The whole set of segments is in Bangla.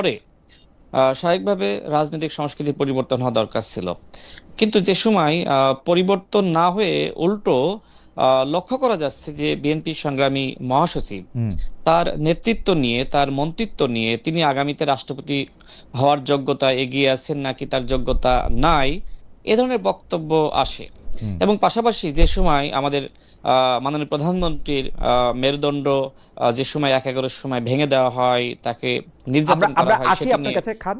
পরে স্বাভাবিকভাবে রাজনৈতিক সংস্কৃতি পরিবর্তন হওয়া দরকার ছিল। কিন্তু যে সময় পরিবর্তন না হয়ে উল্টো লক্ষ্য করা যাচ্ছে যে বিএনপি সংগ্রামী মহাসচিব হুম। তার নেতৃত্ব নিয়ে, তার মন্ত্রিত্ব নিয়ে তিনি আগামীতে রাষ্ট্রপতি হওয়ার যোগ্যতা এগিয়ে আছেন নাকি তার যোগ্যতা নাই, এ ধরনের বক্তব্য আসে। হুম। এবং পাশাপাশি যে সময় আমাদের মাননীয় প্রধানমন্ত্রীর মেরুদণ্ড যে সময় ১/১১-র সময় ভেঙে দেওয়া হয়, তাকে আমরা নির্যাতন করা আমরা হয় আসি সেটি আপনার নিয়ে। কাছে খান,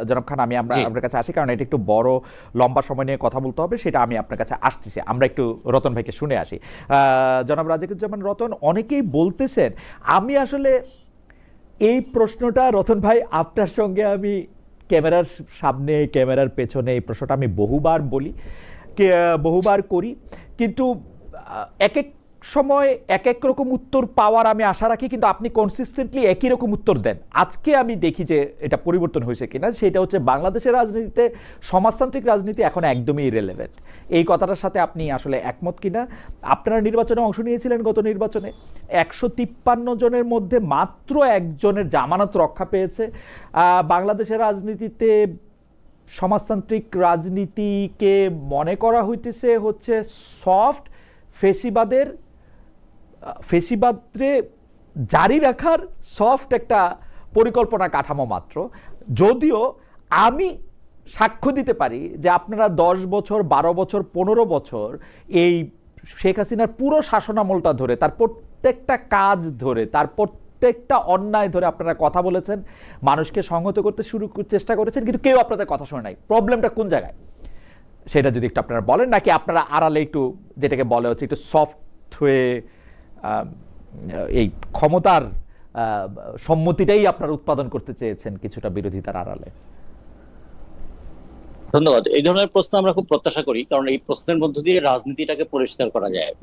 জনাব খান, আমরা জি। আপনার কাছে আসি, কারণ এটা একটু বড় লম্বা সময় নিয়ে কথা বলতে হবে, সেটা আমি আপনার কাছে আসতেছি। আমরা একটু রতন ভাইকে শুনে আসি। জনাব রাজিকুজ্জামান রতন, অনেকেই বলতেছেন, আমি আসলে এই প্রশ্নটা রতন ভাই আপনার সঙ্গে আমি ক্যামেরার সামনে ক্যামেরার পেছনে এই প্রশ্নটা আমি বহুবার বলি, বহুবার করি, কিন্তু এক এক সময় এক এক রকম উত্তর পাওয়ার আমি আশা রাখি, কিন্তু আপনি কনসিস্টেন্টলি একই রকম উত্তর দেন। আজকে আমি দেখি যে এটা পরিবর্তন হয়েছে কিনা, সেটা হচ্ছে বাংলাদেশের রাজনীতিতে সমাজতান্ত্রিক রাজনীতি এখন একদমই ইরেলেভেন্ট। এই কথাটার সাথে আপনি আসলে একমত কিনা? আপনারা নির্বাচনে অংশ নিয়েছিলেন, গত নির্বাচনে ১৫৩ জনের মধ্যে মাত্র একজনের জামানত রক্ষা পেয়েছে। বাংলাদেশের রাজনীতিতে সমাজতান্ত্রিক রাজনীতিকে মনে করা হইতেছে হচ্ছে সফট, ফেসিবাদরে জারি রাখার সফট একটা পরিকল্পনা কাঠামো মাত্র। যদিও আমি সাক্ষ্য দিতে পারি যে আপনারা ১০ বছর, ১২ বছর, ১৫ বছর এই শেখ হাসিনার পুরো শাসনামলটা ধরে, তার প্রত্যেকটা কাজ ধরে, তার প্রত্যেকটা অন্যায় ধরে আপনারা কথা বলেছেন, মানুষকে সংহত করতে চেষ্টা করেছেন, কিন্তু কেউ আপনাদের কথা শোনে নাই। প্রবলেমটা কোন জায়গায় সেটা যদি একটু আপনারা বলেন, নাকি আপনারা আড়ালে একটু, যেটাকে বলে হচ্ছে একটু সফট হয়ে এই ক্ষমতার সম্মতিটাই আপনারা উৎপাদন করতে চেয়েছেন কিছুটা বিরোধিতার আড়ালে? ধন্যবাদ। এই ধরনের প্রশ্ন আমরা খুব প্রত্যাশা করি, কারণ এই প্রশ্নের মধ্য দিয়ে রাজনীতিটাকে পরিষ্কার করা যায়।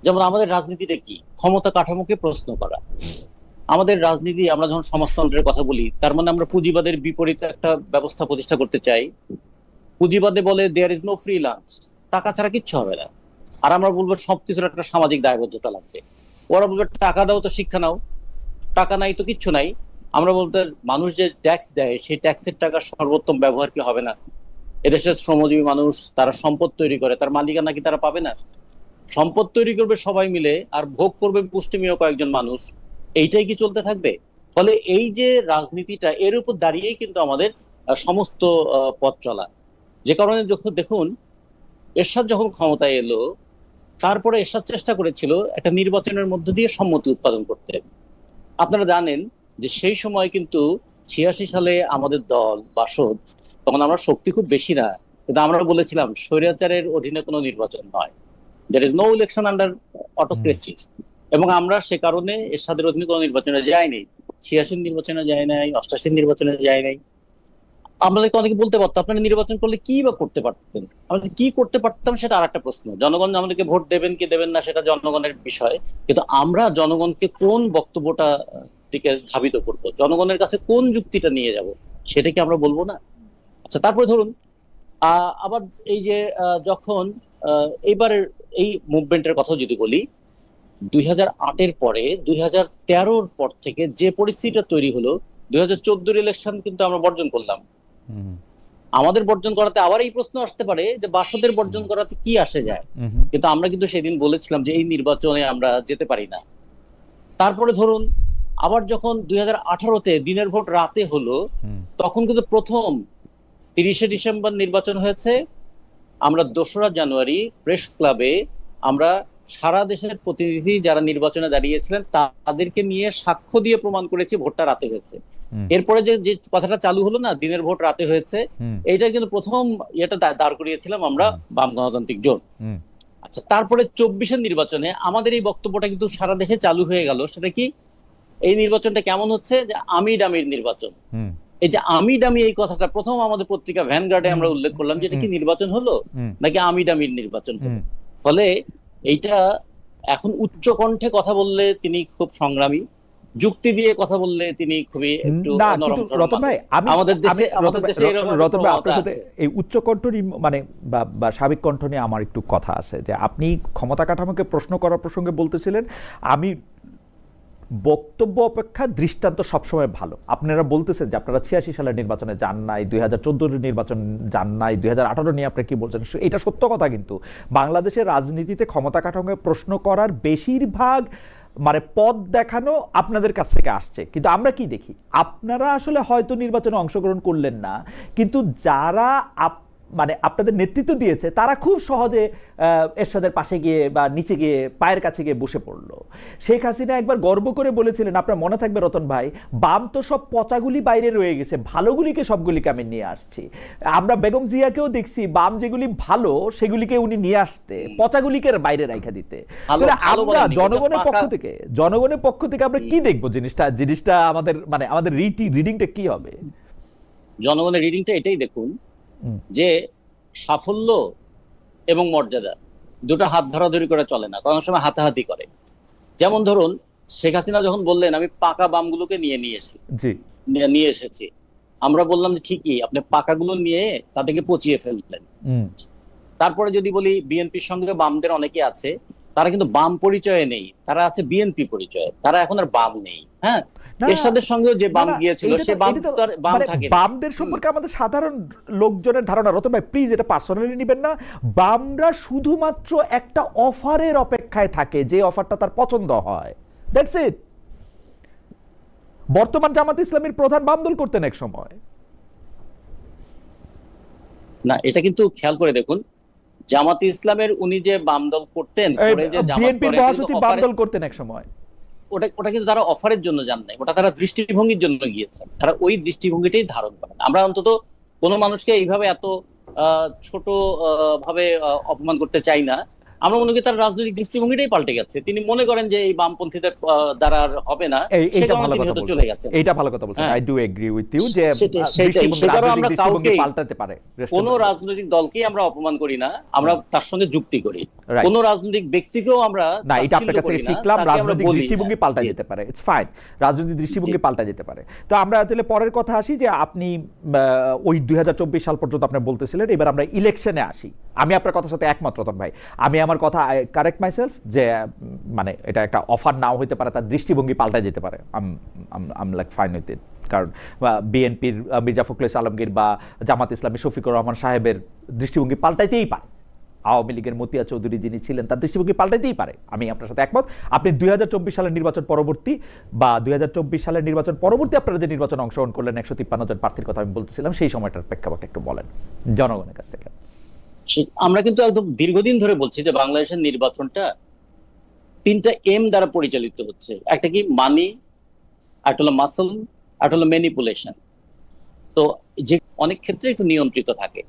যেমন আমাদের রাজনীতিটা কি, ক্ষমতা কাঠামোকে প্রশ্ন করা। আমাদের রাজনীতি, আমরা যখন সমাজতন্ত্রের কথা বলি, তার মানে আমরা পুঁজিবাদের বিপরীতে একটা ব্যবস্থা প্রতিষ্ঠা করতে চাই। পুঁজিবাদে বলে there is no free lunch, টাকা ছাড়া কিচ্ছু হবে না। আর আমরা বলবো সবকিছুর একটা সামাজিক দায়বদ্ধতা লাগবে। ওরা বলবে টাকা দাও তো শিক্ষা নাও, টাকা নাই তো কিচ্ছু নাই। আমরা বলতে, মানুষ যে ট্যাক্স দেয় সেই ট্যাক্সের টাকার সর্বোত্তম ব্যবহার কি হবে না? এদেশের শ্রমজীবী মানুষ, তারা সম্পদ তৈরি করে, তার মালিকানা কি তারা পাবে না? সম্পদ তৈরি করবে সবাই মিলে, আর ভোগ করবে পুষ্টিমীয় কয়েকজন মানুষ। এইটাই কি চলতে থাকবে? ফলে এই যে রাজনীতিটা, এর উপর দাঁড়িয়েই কিন্তু আমাদের সমস্ত পথ চলা। যে কারণে যখন দেখুন, এরশাদ যখন ক্ষমতায় এলো, তারপরে এরশাদ চেষ্টা করেছিল একটা নির্বাচনের মধ্য দিয়ে সম্মতি উৎপাদন করতে। আপনারা জানেন যে সেই সময় কিন্তু ৮৬ সালে আমাদের দল বাসদ, তখন আমরা শক্তি খুব বেশি না, কিন্তু আমরা বলেছিলাম স্বৈরাচারের অধীনে কোনো নির্বাচন নয়, there is no election under autocracy. এবং আমরা সে কারণে এরশাদের অধীনে কোনো নির্বাচনে যাইনি। ৮৬ নির্বাচনে যায় নাই, ৮৮ নির্বাচনে যায় নাই। আমাদেরকে অনেকে বলতে পারতো আপনারা নির্বাচন করলে কি বা করতে পারতেন। আমরা কি করতে পারতাম সেটা আর একটা প্রশ্ন। জনগণ আমাদেরকে ভোট দেবেন কি দেবেন না সেটা জনগণের বিষয়, কিন্তু আমরা জনগণকে কোন বক্তব্যটা দিকে ধাবিত করবো, জনগণের কাছে কোন যুক্তিটা নিয়ে যাব, সেটা কি আমরা বলবো না? আচ্ছা, তারপরে ধরুন আবার এই যে যখন এইবারের এই মুভমেন্টের কথা যদি বলি, ২০০৮-এর পরে ২০১৩-র পর থেকে যে পরিস্থিতিটা তৈরি হলো, ২০১৪-র ইলেকশন কিন্তু আমরা বর্জন করলাম। আমাদের বর্জন করাতে আবার এই প্রশ্ন আসতে পারে যে বাসদের বর্জন করাতে কি আসে যায়, কিন্তু আমরা কিন্তু সেদিন বলেছিলাম যে এই নির্বাচনে আমরা যেতে পারি না। তারপরে ধরুন আবার যখন ২০১৮-তে দিনের ভোট রাতে হলো, তখন কিন্তু প্রথম ৩০শে ডিসেম্বর নির্বাচন হয়েছে। আমরা ২রা জানুয়ারি প্রেস ক্লাবে আমরা সারা দেশের প্রতিনিধি যারা নির্বাচনে দাঁড়িয়েছিলেন তাদেরকে নিয়ে সাক্ষ্য দিয়ে প্রমাণ করেছি ভোটটা রাতে হয়েছে। এরপরে যে যে কথাটা চালু হলো না, দিনের ভোট রাতে হয়েছে, এইটা কিন্তু প্রথম এটা দাঁড় করিয়েছিলাম আমরা বাম গণতান্ত্রিক জোট। আচ্ছা, তারপরে ২৪-এর নির্বাচনে আমাদের এই বক্তব্যটা কিন্তু সারা দেশে চালু হয়ে গেল। সেটা কি, এই নির্বাচনটা কেমন হচ্ছে, যে আমি ডামির নির্বাচন। এই যে আমি ডামি, এই কথাটা প্রথম আমাদের পত্রিকা ভ্যানগার্ডে আমরা উল্লেখ করলাম যে এটা কি নির্বাচন হলো নাকি আমি ডামির নির্বাচন হলো। ফলে এইটা এখন উচ্চ কণ্ঠে কথা বললে তিনি খুব সংগ্রামী, যুক্তি দিয়ে কথা বললে তিনি খুবই একটু নরম। রতন ভাই, আমাদের দেশে রতন ভাই, আপনার সাথে এই উচ্চ কণ্ঠ মানে বা স্বাভাবিক কণ্ঠ নিয়ে আমার একটু কথা আছে, যে আপনি ক্ষমতা কাঠামোকে প্রশ্ন করার প্রসঙ্গে বলতেছিলেন, আমি বক্তব্য অপেক্ষা দৃষ্টান্ত সবসময় ভালো। আপনারা বলতেছেন যে আপনারা 86 সালের নির্বাচনে যান নাই, 2014 নির্বাচন যান নাই, 2018 নিয়ে আপনি কি বলছেন, এটা সত্য কথা। কিন্তু বাংলাদেশের রাজনীতিতে ক্ষমতা কাঠামো প্রশ্ন করার বেশিরভাগ মানে পথ দেখানো আপনাদের কাছ থেকে আসছে। কিন্তু আমরা কি দেখি, আপনারা আসলে হয়তো নির্বাচনে অংশগ্রহণ করলেন না, কিন্তু যারা মানে আপনাদের নেতৃত্ব দিয়েছে তারা খুব সহজে এরশাদের পাশে গিয়ে বা নিচে গিয়ে পায়ের কাছে গিয়ে বসে পড়লো। শেখ হাসিনা একবার গর্ব করে বলেছিলেন, আপনার মনে থাকবে রতন ভাই, বাম তো সব পচাগুলি বাইরে রয়ে গেছে, ভালোগুলিকে সবগুলিকে আমি নিয়ে আসছি। আমরা বেগম জিয়াকেও দেখছি বাম যেগুলি ভালো সেগুলিকে উনি নিয়ে আসতে, পচাগুলিকে বাইরে রাখা দিতে। আমরা জনগণের পক্ষ থেকে আমরা কি দেখবো, জিনিসটা আমাদের মানে আমাদের রিডিংটা কি হবে? জনগণের রিডিংটা এটাই দেখুন যে সাফল্য এবং মর্যাদা দুটো হাত ধরাধরি করে চলে না, কোনো সময় হাতাহাতি করে। যেমন ধরুন শেখ হাসিনা যখন বললেন আমি পাকা বামগুলোকে নিয়ে এসেছি, আমরা বললাম যে ঠিকই, আপনি পাকাগুলো নিয়ে তাদেরকে পচিয়ে ফেললেন। তারপরে যদি বলি বিএনপির সঙ্গে বামদের অনেকে আছে, তারা কিন্তু বাম পরিচয়ে নেই, তারা আছে বিএনপি পরিচয়ে, তারা এখন আর বাম নেই। হ্যাঁ, এরশাদের সঙ্গেও যে বাম গিয়েছিল সে বাম থাকে। বামদের সম্পর্কে আমাদের সাধারণ লোকজনের ধারণা, রতন ভাই প্লিজ এটা পার্সোনালি নেবেন না, বামরা শুধুমাত্র একটা অফারের অপেক্ষায় থাকে, যে অফারটা তার পছন্দ হয়, দ্যাটস ইট। বর্তমান জামাত ইসলামীর প্রধান বাম দল করতেন এক সময় না, এটা কিন্তু খেয়াল করে দেখুন, জামাত ইসলামের উনি যে বাম দল করতেন, বিএনপির মহাসচিব বাম দল করতেন এক সময়, ওটা কিন্তু তারা অফারের জন্য যান নাই, ওটা তারা দৃষ্টিভঙ্গির জন্য গিয়েছেন। তারা ওই দৃষ্টিভঙ্গিটাই ধারণ করেন। আমরা অন্তত কোনো মানুষকে এইভাবে এত ছোট ভাবে অপমান করতে চাই না। আমরা মনে করি তার রাজনৈতিক দৃষ্টিভঙ্গিটাই পাল্টে গেছে। তিনি মনে করেন যে এই বামপন্থীদের দ্বারা আর হবে না, চলে গেছে। এইটা ভালো কথা বলছেন, I do agree with you যে আমরা কাউকে পাল্টাতে পারে, কোন রাজনৈতিক দলকেই আমরা অপমান করি না, আমরা তার সঙ্গে যুক্তি করি। কোন রাজনৈতিক ব্যক্তিকেও আমরা না, এটা আপনার কাছে শিখলাম, রাজনৈতিক দৃষ্টিভঙ্গি পাল্টা যেতে পারে, ইটস ফাইন, রাজনৈতিক দৃষ্টিভঙ্গি পাল্টা যেতে পারে। তো আমরা তাহলে পরের কথা আসি যে আপনি ওই 2024 সাল পর্যন্ত আপনি বলতেছিলেন, এবার আমরা ইলেকশনে আসি। আমি আপনার কথার সাথে একমত রতন ভাই, আমি আমার কথা কারেক্ট মাইসেলফ যে মানে এটা একটা অফার নাও হইতে পারে, তার দৃষ্টিভঙ্গি পাল্টা যেতে পারে, আম লাইক ফাইন উইথ ইট। কারণ বিএনপির মির্জা ফখরুল আলমগীর বা জামাত ইসলামী শফিকুর রহমান সাহেবের দৃষ্টিভঙ্গি পাল্টাইতেই পারে, আওয়ামী লীগের মতিয়া চৌধুরী যিনি ছিলেন তার দৃষ্টিভঙ্গি পাল্টাইতেই পারে। আমি আপনার সাথে একমত। আপনি 2024 সালের নির্বাচন পরবর্তী বা 2024 সালের নির্বাচন পরবর্তী আপনারা যে নির্বাচন অংশগ্রহণ করলেন 153 জন প্রার্থীর কথা আমি বলতেছিলাম, সেই সময়টার প্রেক্ষাপট একটু বলেন জনগণের কাছ থেকে। আমরা কিন্তু একদম দীর্ঘদিন ধরে বলছি যে বাংলাদেশের নির্বাচনটা 3টা এম দ্বারা পরিচালিত হচ্ছে। একটা কি মানি, একটা হলো মাসল, একটা হলো ম্যানিপুলেশন। তো যে অনেক ক্ষেত্রে একটু নিয়ন্ত্রিত থাকে।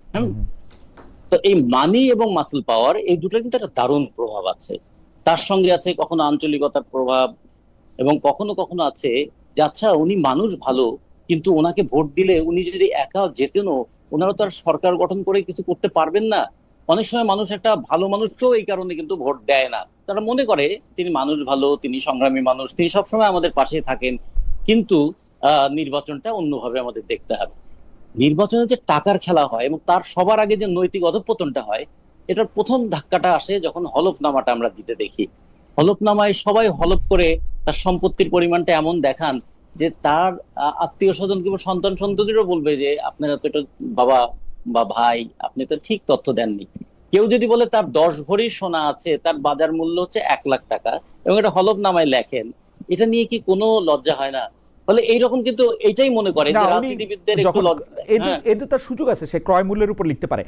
তো এই মানি এবং মাসল পাওয়ার, এই দুটোর কিন্তু একটা দারুণ প্রভাব আছে। তার সঙ্গে আছে কখনো আঞ্চলিকতার প্রভাব, এবং কখনো কখনো আছে যে আচ্ছা উনি মানুষ ভালো, কিন্তু ওনাকে ভোট দিলে উনি যদি একা যেতেনও, ওনারা তো আর সরকার গঠন করে কিছু করতে পারবেন না। অনেক সময় মানুষ একটা ভালো মানুষকেও এই কারণে কিন্তু ভোট দেয় না। তারা মনে করে তিনি মানুষ ভালো, তিনি সংগ্রামী মানুষ, তিনি সবসময় আমাদের পাশে থাকেন। কিন্তু নির্বাচনটা অন্যভাবে আমাদের দেখতে হবে। নির্বাচনে যে টাকার খেলা হয় এবং তার সবার আগে যে নৈতিক অধঃপতনটা হয়, এটার প্রথম ধাক্কাটা আসে যখন হলফনামাটা আমরা দিতে দেখি। হলফনামায় সবাই হলফ করে তার সম্পত্তির পরিমাণটা এমন দেখান যে তার আত্মীয় স্বজন কিংবা সন্তান সন্ততিরও বলবে যে আপনারা তো এটা বাবা বা ভাই, আপনি তো ঠিক তথ্য দেননি। কেউ যদি বলে তার 10 ভরি সোনা আছে, তার বাজার মূল্য হচ্ছে 1 লাখ টাকা, এবং এটা হলফনামায় লেখেন, এটা নিয়ে কি কোনো লজ্জা হয় না? ফলে এইরকম কিন্তু এইটাই মনে করে যে রাজনীতিবিদদের একটু এটা তার সুযোগ আছে, সে ক্রয় মূল্যের উপর লিখতে পারে।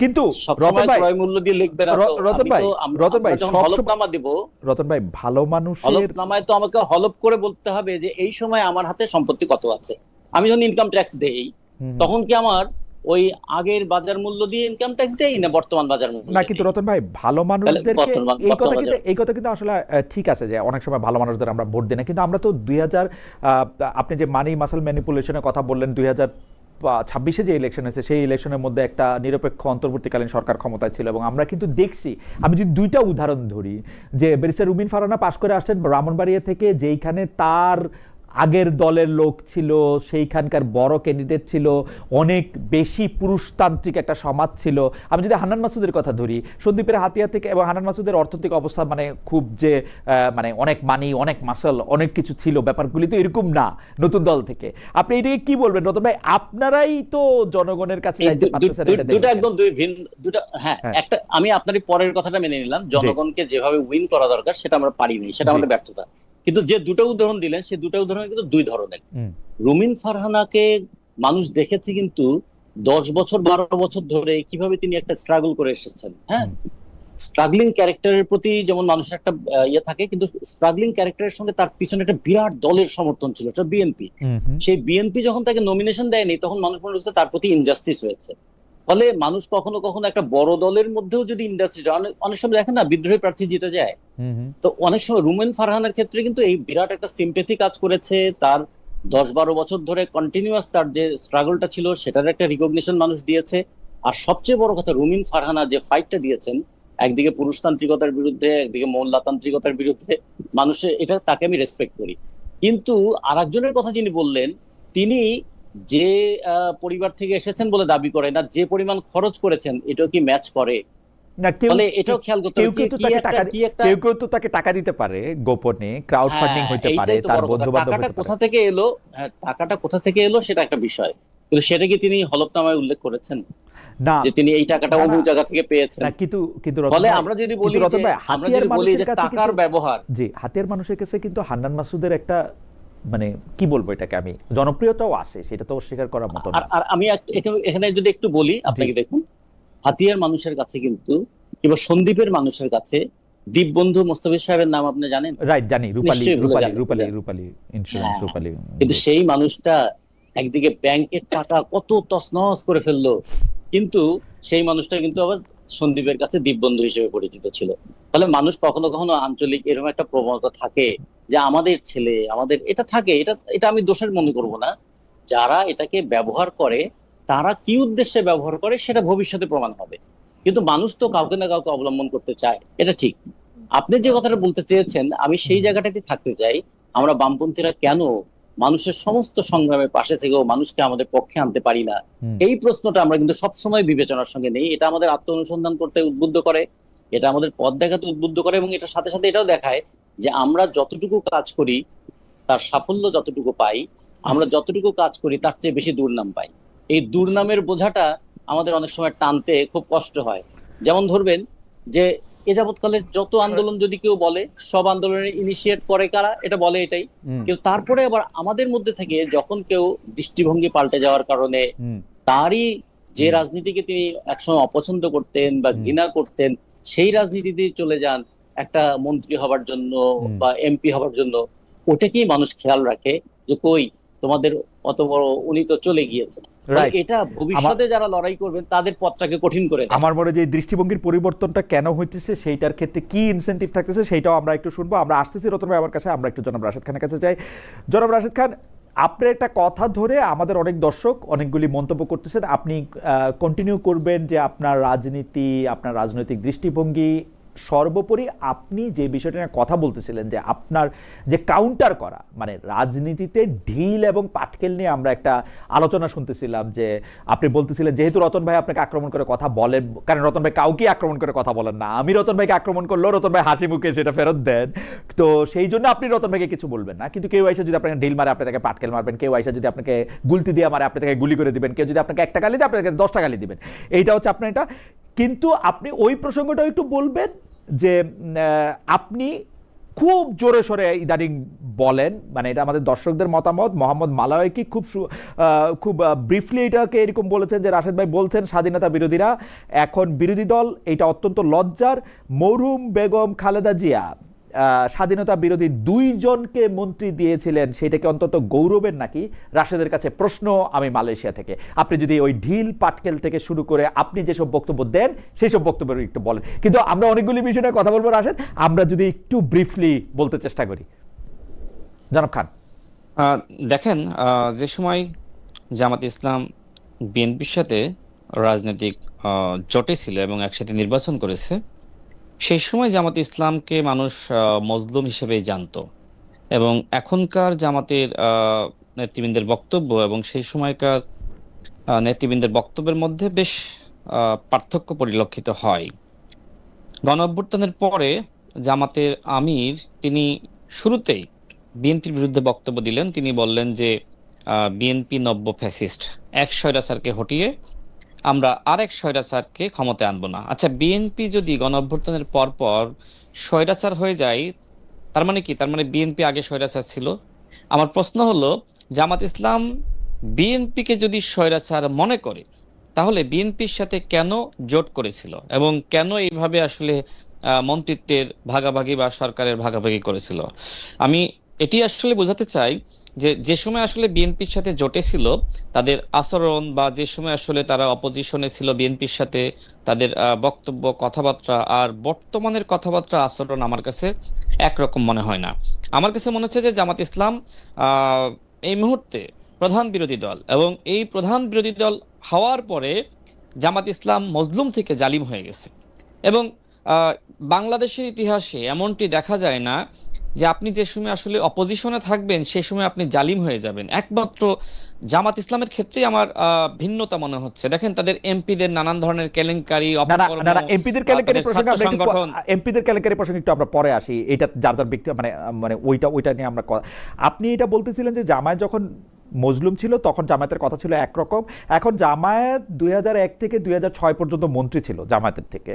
কিন্তু সবসময় ক্রয় মূল্য দিয়ে লিখবে না। রতন ভাই হলফনামা দিব, রতন ভাই ভালো মানুষের হলফনামায় তো আমাকে হলফ করে বলতে হবে যে এই সময় আমার হাতে সম্পত্তি কত আছে। আমি যখন ইনকাম ট্যাক্স দেই, তখন কি আমার ওই আগের বাজার মূল্য দিয়ে ইনকাম ট্যাক্স দেই না বর্তমান বাজার মূল্য? না, কিন্তু রতন ভাই ভালো মানুষদেরকে এই কথা কিন্তু আসলে ঠিক আছে যে অনেক সময় ভালো মানুষদের আমরা ভোট দিই না, কিন্তু আমরা তো 2000 আপনি যে মানি মাসল ম্যানিপুলেশনের কথা বললেন, 2026 যে ইলেকশন হয়েছে সেই ইলেকশনের মধ্যে একটা নিরপেক্ষ অন্তর্বর্তীকালীন সরকার ক্ষমতায় ছিল, এবং আমরা কিন্তু দেখছি, আমি যদি 2টা উদাহরণ ধরি, যে ব্যারিস্টার রুমিন ফারহানা পাশ করে আসছেন ব্রাহ্মণবাড়িয়া থেকে, যেইখানে তার আগের দলের লোক ছিল, সেইখানকার বড় ক্যান্ডিডেট ছিল, অনেক বেশি পুরুষতান্ত্রিক একটা সমাজ ছিল। আমি যদি হান্নান মাসুদের কথা ধরি, সন্দীপের হাতিয়া থেকে, এবং হান্নান মাসুদের অর্থনৈতিক অবস্থা মানে খুব যে মানে অনেক মানি, অনেক মাসল, অনেক কিছু ছিল, ব্যাপারগুলি তো এরকম না নতুন দল থেকে। আপনি এটাকে কি বলবেন রতন ভাই? আপনারাই তো জনগণের কাছে যাইতে পারতেছেন, এটা দুটা দেখেছেন। একদম দুই ভিন্ন দুটা। হ্যাঁ, হ্যাঁ, একটা আমি আপনারই পরের কথাটা মেনে নিলাম, জনগণকে যেভাবে উইন করা দরকার সেটা আমরা পারিনি, সেটা জি। আমাদের ব্যর্থতা। কিন্তু যে দুটো উদাহরণ দিলেন, সেই দুটো উদাহরণ কিন্তু দুই ধরনের। হুম, রুমিন ফারহানাকে মানুষ দেখেছে কিন্তু 10 বছর 12 বছর ধরে কিভাবে তিনি একটা স্ট্রাগল করে এসেছেন। হ্যাঁ, হুম, স্ট্রাগলিং ক্যারেক্টারের প্রতি যেমন মানুষের একটা ইয়ে থাকে, কিন্তু স্ট্রাগলিং ক্যারেক্টারের সঙ্গে তার পিছনে একটা বিরাট দলের সমর্থন ছিল, সেটা বিএনপি। হুম, হুম, সেই বিএনপি যখন তাকে নমিনেশন দেয়নি, তখন মানুষ মনে করছে তার প্রতি ইনজাস্টিস হয়েছে। ফলে মানুষ কখনো কখনো একটা বড় দলের মধ্যেও যদি ইন্ডাস্ট্রি, অনেক অনেক সময় দেখেন না বিদ্রোহী প্রার্থী জিতে যায়, হুম, হুম, তো অনেক সময় রুমেন ফারহানের ক্ষেত্রে কিন্তু এই বিরাট একটা সিম্পেথি কাজ করেছে। তার 10-12 বছর ধরে কন্টিনিউয়াস তার যে স্ট্রাগলটা ছিল সেটার একটা রিকগনিশন মানুষ দিয়েছে। আর সবচেয়ে বড় কথা, রুমিন ফারহানা যে ফাইটটা দিয়েছেন, একদিকে পুরুষতান্ত্রিকতার বিরুদ্ধে, একদিকে মোল্লাতান্ত্রিকতার বিরুদ্ধে, মানুষের এটা, তাকে আমি রেসপেক্ট করি। কিন্তু আরেকজনের কথা যিনি বললেন, তিনি যে পরিবার থেকে এসেছেন বলে দাবি করেন, আর যে পরিমাণ খরচ করেছেন এটাও কি ম্যাচ করে? না, কেউ ফলে এটাও খেয়াল করতে কেউ হবে কেউ তো কি তাকে একটা টাকা কি একটা কেউ কেউ তো তাকে টাকা দিতে পারে গোপনে, ক্রাউড ফান্ডিং হ্যাঁ, হইতে পারে, এইটাই তো তার বড় কথা। বন্ধু বান্ধব টাকাটা হইতে পারে। কোথা থেকে এলো? হ্যাঁ, টাকাটা কোথা থেকে এলো সেটা একটা বিষয়, কিন্তু সেটা কি তিনি হলফনামায় উল্লেখ করেছেন না, যে তিনি এই টাকাটা না, অমুক না, জায়গা থেকে পেয়েছেন? না, কিন্তু রতন ফলে ভাই, আমরা যদি কিন্তু বলি রতন যে ভাই, আমরা হাতিয়ার যদি বলি মানুষের যে কাছে টাকার কিন্তু, ব্যবহার, জি, হাতিয়ার মানুষের কাছে কিন্তু হান্নান মাসুদের একটা মানে কি বলবো এটাকে, আমি জনপ্রিয়তাও আসে, সেটা তো অস্বীকার করার মতো আর না। আর আমি এখানে যদি একটু বলি জি, আপনাকে, দেখুন, হাতিয়ার মানুষের কাছে কিন্তু, কিংবা সন্দ্বীপের মানুষের কাছে, দীপবন্ধু মোস্তাফিজ সাহেবের নাম আপনি জানেন? রাইট, জানি, রূপালী, নিশ্চয়ই ভুলে রূপালী, যান, রূপালী, রূপালী ইন্স্যুরেন্স, হ্যাঁ, রূপালী। কিন্তু জি, সেই মানুষটা একদিকে ব্যাংকের টাকা কত তছনছ করে ফেললো, কিন্তু সেই মানুষটা কিন্তু আবার সন্দীপের কাছে দীপবন্ধু হিসেবে পরিচিত ছিল। ফলে মানুষ কখনো কখনো আঞ্চলিক এরকম একটা প্রবণতা থাকে যে আমাদের ছেলে, আমাদের এটা থাকে, এটা এটা আমি দোষের মনে করব না। যারা এটাকে ব্যবহার করে, তারা কি উদ্দেশ্যে ব্যবহার করে সেটা ভবিষ্যতে প্রমাণ হবে। কিন্তু মানুষ তো কাউকে না কাউকে অবলম্বন করতে চায়, এটা ঠিক। আপনি যে কথাটা বলতে চেয়েছেন, আমি সেই জায়গাটাতে থাকতে চাই। আমরা বামপন্থীরা কেন মানুষের সমস্ত সংগ্রামের পাশে থেকেও মানুষকে আমাদের পক্ষে আনতে পারি না, হুম, এই প্রশ্নটা আমরা কিন্তু সবসময় বিবেচনার সঙ্গে নেই। এটা আমাদের আত্ম অনুসন্ধান করতে উদ্বুদ্ধ করে, এটা আমাদের পথ দেখাতে উদ্বুদ্ধ করে, এবং এটার সাথে সাথে এটাও দেখায় যে আমরা যতটুকু কাজ করি তার সাফল্য যতটুকু পাই, আমরা যতটুকু কাজ করি তার চেয়ে বেশি দুর্নাম পাই। এই দুর্নামের বোঝাটা আমাদের অনেক সময় টানতে খুব কষ্ট হয়। যেমন ধরবেন যে এ যাবৎকালের যত আন্দোলন যদি কেউ বলে, সব আন্দোলনের ইনিশিয়েট করে কারা, এটা বলে এটাই। হুম, কিন্তু তারপরে আবার আমাদের মধ্যে থেকে যখন কেউ দৃষ্টিভঙ্গি পাল্টে যাওয়ার কারণে, হুম, তারই যে হুম, রাজনীতিকে তিনি একসময় অপছন্দ করতেন বা হুম, ঘৃণা করতেন, সেই রাজনীতিতে চলে যান একটা মন্ত্রী হবার জন্য হুম। বা এমপি হবার জন্য, ওটাকেই মানুষ খেয়াল রাখে যে কই তোমাদের অত বড়, উনি তো চলে গিয়েছেন। ফলে রাইট। এটা আমার ভবিষ্যতে যারা লড়াই করবেন তাদের পথটাকে কঠিন করে দেয়। আমার মনে হয় যে এই দৃষ্টিভঙ্গির পরিবর্তনটা কেন হইতেছে, সেইটার ক্ষেত্রে কি ইনসেন্টিভ থাকতেছে, সেইটাও আমরা একটু শুনবো। আমরা আসতেছি রতন ভাই আমার কাছে, আমরা একটু জনাব রাশেদ খানের কাছে যাই। জনাব রাশেদ খান, আপনার একটা কথা ধরে আমাদের অনেক দর্শক অনেকগুলি মন্তব্য করতেছেন, আপনি কন্টিনিউ করবেন যে আপনার রাজনীতি, আপনার রাজনৈতিক দৃষ্টিভঙ্গি, সর্বোপরি আপনি যে বিষয়টা নিয়ে কথা বলতেছিলেন যে আপনার যে কাউন্টার করা, মানে রাজনীতিতে ঢিল এবং পাটকেল নিয়ে আমরা একটা আলোচনা শুনতেছিলাম, যে আপনি বলতেছিলেন যেহেতু রতন ভাই আপনাকে আক্রমণ করে কথা বলেন, কারণ রতন ভাই কাউকে আক্রমণ করে কথা বলেন না, আমি রতন ভাইকে আক্রমণ করলেও রতন ভাই হাসি মুখে সেটা ফেরত দেন, তো সেই জন্য আপনি রতন ভাইকে কিছু বলবেন না। কিন্তু কেউ এসে যদি আপনাকে ঢিল মারে, আপনি তাকে পাটকেল মারবেন, কেউ এসে যদি আপনাকে গুলতি দিয়ে মারে, আপনি তাকে গুলি করে দিবেন, কেউ যদি আপনাকে একটা গালি দেয়, আপনাকে 10টা গালি দিবেন। এইটা হচ্ছে আপনার এটা। কিন্তু আপনি ওই প্রসঙ্গটাও একটু বলবেন যে আপনি খুব জোরে সোরে ইদানিং বলেন, মানে এটা আমাদের দর্শকদের মতামত, মোহাম্মদ মালাওয়াইকি খুব ব্রিফলি এটাকে এরকম বলেছেন যে রাশেদ ভাই বলছেন স্বাধীনতা বিরোধীরা এখন বিরোধী দল, এটা অত্যন্ত লজ্জার। মরহুম বেগম খালেদা জিয়া স্বাধীনতা বিরোধী 2 জনকে মন্ত্রী দিয়েছিলেন, সেটাকে অন্তত গৌরবের নাকি? রাশেদের কাছে প্রশ্ন আমি মালয়েশিয়া থেকে। আপনি যদি ওই ঢিল পাটকেল থেকে শুরু করে আপনি যেসব বক্তব্য দেন সেই সব বক্তব্য একটু বলেন। কিন্তু আমরা অনেকগুলি বিষয় নিয়ে কথা বলবো রাশেদ, আমরা যদি একটু ব্রিফলি বলতে চেষ্টা করি। জনাব খান। দেখেন, যে সময় জামাত ইসলাম বিএনপির সাথে রাজনৈতিক জোটে ছিল এবং একসাথে নির্বাচন করেছে, সেই সময় জামাত ইসলামকে মানুষ মজলুম হিসেবেই জানতো। এবং এখনকার জামাতের নেতৃবৃন্দের বক্তব্য এবং সেই সময়কার নেতৃবৃন্দের বক্তব্যের মধ্যে বেশ পার্থক্য পরিলক্ষিত হয়। গণ অভ্যুত্থানের পরে জামাতের আমির তিনি শুরুতেই বিএনপির বিরুদ্ধে বক্তব্য দিলেন। তিনি বললেন যে বিএনপি নব্য ফ্যাসিস্ট, এক স্বৈরাচারকে হটিয়ে আমরা আরেক স্বৈরাচারকে ক্ষমতায় আনবো না। আচ্ছা, বিএনপি যদি গণ অভ্যুত্থানের পর পর স্বৈরাচার হয়ে যায়, তার মানে কি? তার মানে বিএনপি আগে স্বৈরাচার ছিল? আমার প্রশ্ন হলো, জামাত ইসলাম বিএনপিকে যদি স্বৈরাচার মনে করে, তাহলে বিএনপির সাথে কেন জোট করেছিল এবং কেন এইভাবে আসলে মন্ত্রিত্বের ভাগাভাগি বা সরকারের ভাগাভাগি করেছিল? আমি এটি আসলে বোঝাতে চাই যে যে সময় আসলে বিএনপির সাথে জোটে ছিল, তাদের আচরণ বা যে সময় আসলে তারা অপোজিশনে ছিল বিএনপির সাথে, তাদের বক্তব্য, কথাবার্তা আর বর্তমানের কথাবার্তা, আচরণ আমার কাছে একরকম মনে হয় না। আমার কাছে মনে হচ্ছে যে জামাত ইসলাম আহ এই মুহূর্তে প্রধান বিরোধী দল, এবং এই প্রধান বিরোধী দল হওয়ার পরে জামাত ইসলাম মজলুম থেকে জালিম হয়ে গেছে। এবং আহ, বাংলাদেশের ইতিহাসে এমনটি দেখা যায় না যে আপনি যে সময় আসলে অপোজিশনে থাকবেন সেই সময় আপনি জালিম হয়ে যাবেন। একমাত্র জামাত ইসলামের ক্ষেত্রেই আমার ভিন্নতা মনে হচ্ছে। দেখেন, তাদের এমপিদের নানান ধরনের কেলেঙ্কারি, না না অপকর্ম, না না, এমপিদের কেলেঙ্কারি তাদের প্রসঙ্গে ছাত্র আমরা একটু সংগঠন। এমপিদের কেলেঙ্কারি প্রসঙ্গে একটু আমরা পরে আসি। এটা যার যার ব্যক্তি মানে মানে ওইটা নিয়ে আমরা আপনি এটা বলতেছিলেন যে জামায়াত যখন মজলুম ছিল তখন জামায়াতের কথা ছিল একরকম, এখন জামায়াত 2001 থেকে 2006 পর্যন্ত মন্ত্রী ছিল জামায়াতের থেকে,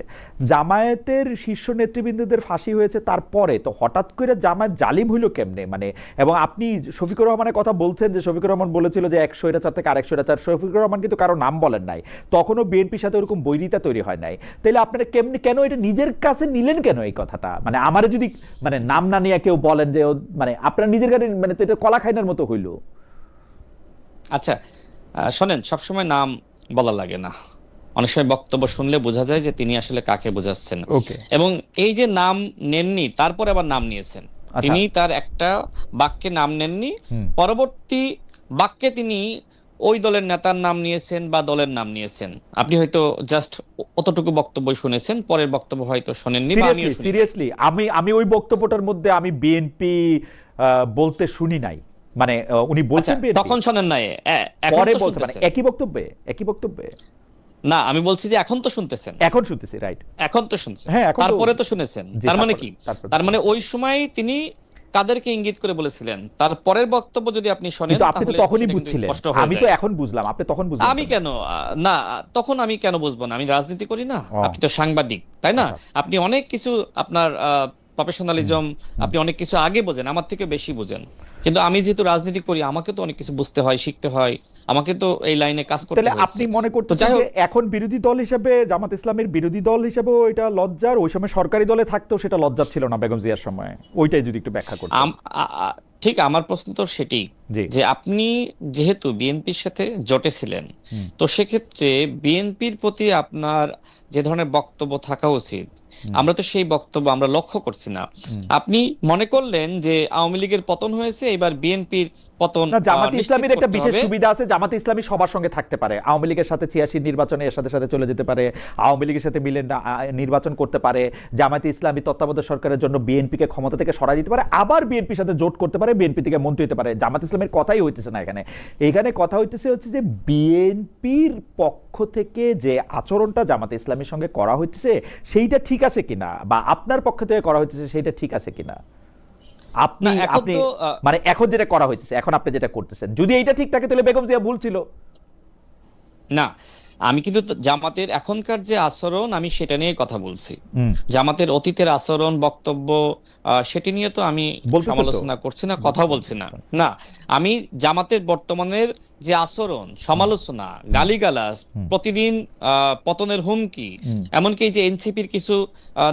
জামায়াতের শীর্ষ নেতৃবৃন্দদের ফাঁসি হয়েছে তারপরে, তো হঠাৎ করে জামায়াত জালিম হইল কেমনে? মানে এবং আপনি শফিকুর রহমানের কথা বলছেন যে শফিকুর রহমান বলেছিল যে এক স্বৈরাচার থেকে আরেক স্বৈরাচার, শফিকুর রহমান কিন্তু কারো নাম বলেন নাই, তখনও বিএনপির সাথে ওরকম বৈরিতা তৈরি হয় নাই। তাইলে আপনারা কেমনে, কেন এটা নিজের কাছে নিলেন কেন এই কথাটা? মানে আমারে যদি মানে নাম না নিয়ে কেউ বলেন যে মানে আপনারা নিজের কাছে, মানে তো এটা কলা খাইনার মতো হইল। আচ্ছা, শোনেন, সবসময় নাম বলা লাগে না। অনেক সময় বক্তব্য শুনলে বোঝা যায় যে তিনি আসলে কাকে বোঝাচ্ছেন। ওকে, এবং এই যে নাম নেননি, তারপরে আবার নাম নিয়েছেন। আচ্ছা, তিনি তার একটা বাক্যে নাম নেননি, হুম, পরবর্তী বাক্যে তিনি ওই দলের নেতার নাম নিয়েছেন বা দলের নাম নিয়েছেন। আপনি হয়তো জাস্ট অতটুকু বক্তব্য শুনেছেন, পরের বক্তব্য হয়তো শোনেননি বা আমিও শুনি নাই। সিরিয়াসলি আমি আমি ওই বক্তব্যটার মধ্যে আমি বিএনপি বলতে শুনি নাই। মানে উনি আচ্ছা, বলছেন বিএনপি, তখন শোনেন নাই, এখন পরে তো বলছে, মানে শুনতেছেন। একই বক্তব্যে না, আমি বলছি যে এখন তো শুনতেছেন। এখন শুনতেছি, রাইট? এখন তো শুনছেন, হ্যাঁ, এখন তো, তারপরে তো শুনেছেন। জি, তার মানে তারপরে কি? তারপরে তার মানে ওই সময় তিনি কাদেরকে ইঙ্গিত করে বলেছিলেন, তার পরের বক্তব্য যদি আপনি শোনেন কিন্তু আপনি তো তাহলে তখনই সেটা কিন্তু বুঝছিলেন, স্পষ্ট হয়ে আমি তো যায়। এখন বুঝলাম, আপনি তখন বুঝলেন আমি কেন? কেন না, তখন আমি কেন বুঝবো না? আমি রাজনীতি করি না, ও, আপনি তো সাংবাদিক, তাই না? আচ্ছা, আপনি অনেক কিছু, আপনার হুম, প্রফেশনালিজম, হুম। আপনি অনেক কিছু আগে বোঝেন, আমার থেকে বেশি বোঝেন। কিন্তু আমি যেহেতু রাজনীতি করি, আমাকে তো অনেক কিছু বুঝতে হয়, শিখতে হয়, আমাকে তো এই লাইনে কাজ করতে তাহলে হয়েছে। আপনি মনে তো করতেছেন যাই যে হোক, এখন বিরোধী দল হিসেবে জামাত ইসলামের বিরোধী দল হিসেবেও এটা লজ্জার, ওই সময় সরকারি দলে থাকতেও সেটা লজ্জার ছিল না বেগম জিয়ার সময়? ওইটাই যদি একটু ব্যাখ্যা করতেন। ঠিক আমার প্রশ্ন তো সেটি, জি, যে আপনি যেহেতু বিএনপির সাথে জোটে ছিলেন, হুম, তো সেক্ষেত্রে বিএনপির প্রতি আপনার যে ধরনের বক্তব্য থাকা উচিত, হুম, আমরা তো সেই বক্তব্য আমরা লক্ষ্য করছি না। হুম। আপনি মনে করলেন যে আওয়ামী লীগের পতন হয়েছে, এবার বিএনপির পতন না, জামাতে নিশ্চিত ইসলামের একটা করতে বিশেষ হবে। সুবিধা আছে, জামাতে ইসলামী সবার সঙ্গে থাকতে পারে, আওয়ামী লীগের সাথে 86 নির্বাচনে এর সাথে সাথে চলে যেতে পারে, আওয়ামী লীগের সাথে মিলে নির্বাচন করতে পারে, জামাতে ইসলামী তত্ত্বাবধায়ক সরকারের জন্য বিএনপিকে ক্ষমতা থেকে সরাই দিতে পারে, আবার বিএনপির সাথে জোট করতে পারে, বিএনপি থেকে মন্ত্রী হতে পারে। জামাত ইসলামের কথাই হইতেছে না এখানে। এখানে কথা হইতেছে হচ্ছে যে বিএনপির পক্ষ থেকে যে আচরণটা জামাতে ইসলামীর সঙ্গে করা হচ্ছে সেইটা ঠিক আছে কিনা, বা আপনার পক্ষ থেকে করা হচ্ছে সেইটা ঠিক আছে কিনা। আপনি না, এখন আপনি তো মানে এখন যেটা করা হচ্ছে, এখন আপনি যেটা করতেছেন, যদি এইটা ঠিক থাকে তাহলে বেগম জিয়া ভুল ছিল। না, আমি কিন্তু জামাতের এখনকার যে আচরণ, আমি সেটা নিয়ে কথা বলছি। হুম, জামাতের অতীতের আচরণ, বক্তব্য, সেটি নিয়ে তো আমি বলতেছেন তো, সমালোচনা করছি না, কথা বলতেছেন, বলছি না। আচ্ছা, না, আমি জামাতের বর্তমানের যে আচরণ, সমালোচনা, গালিগালাজ, হুম, প্রতিদিন পতনের হুমকি, হুম, এমনকি এই যে এনসিপির কিছু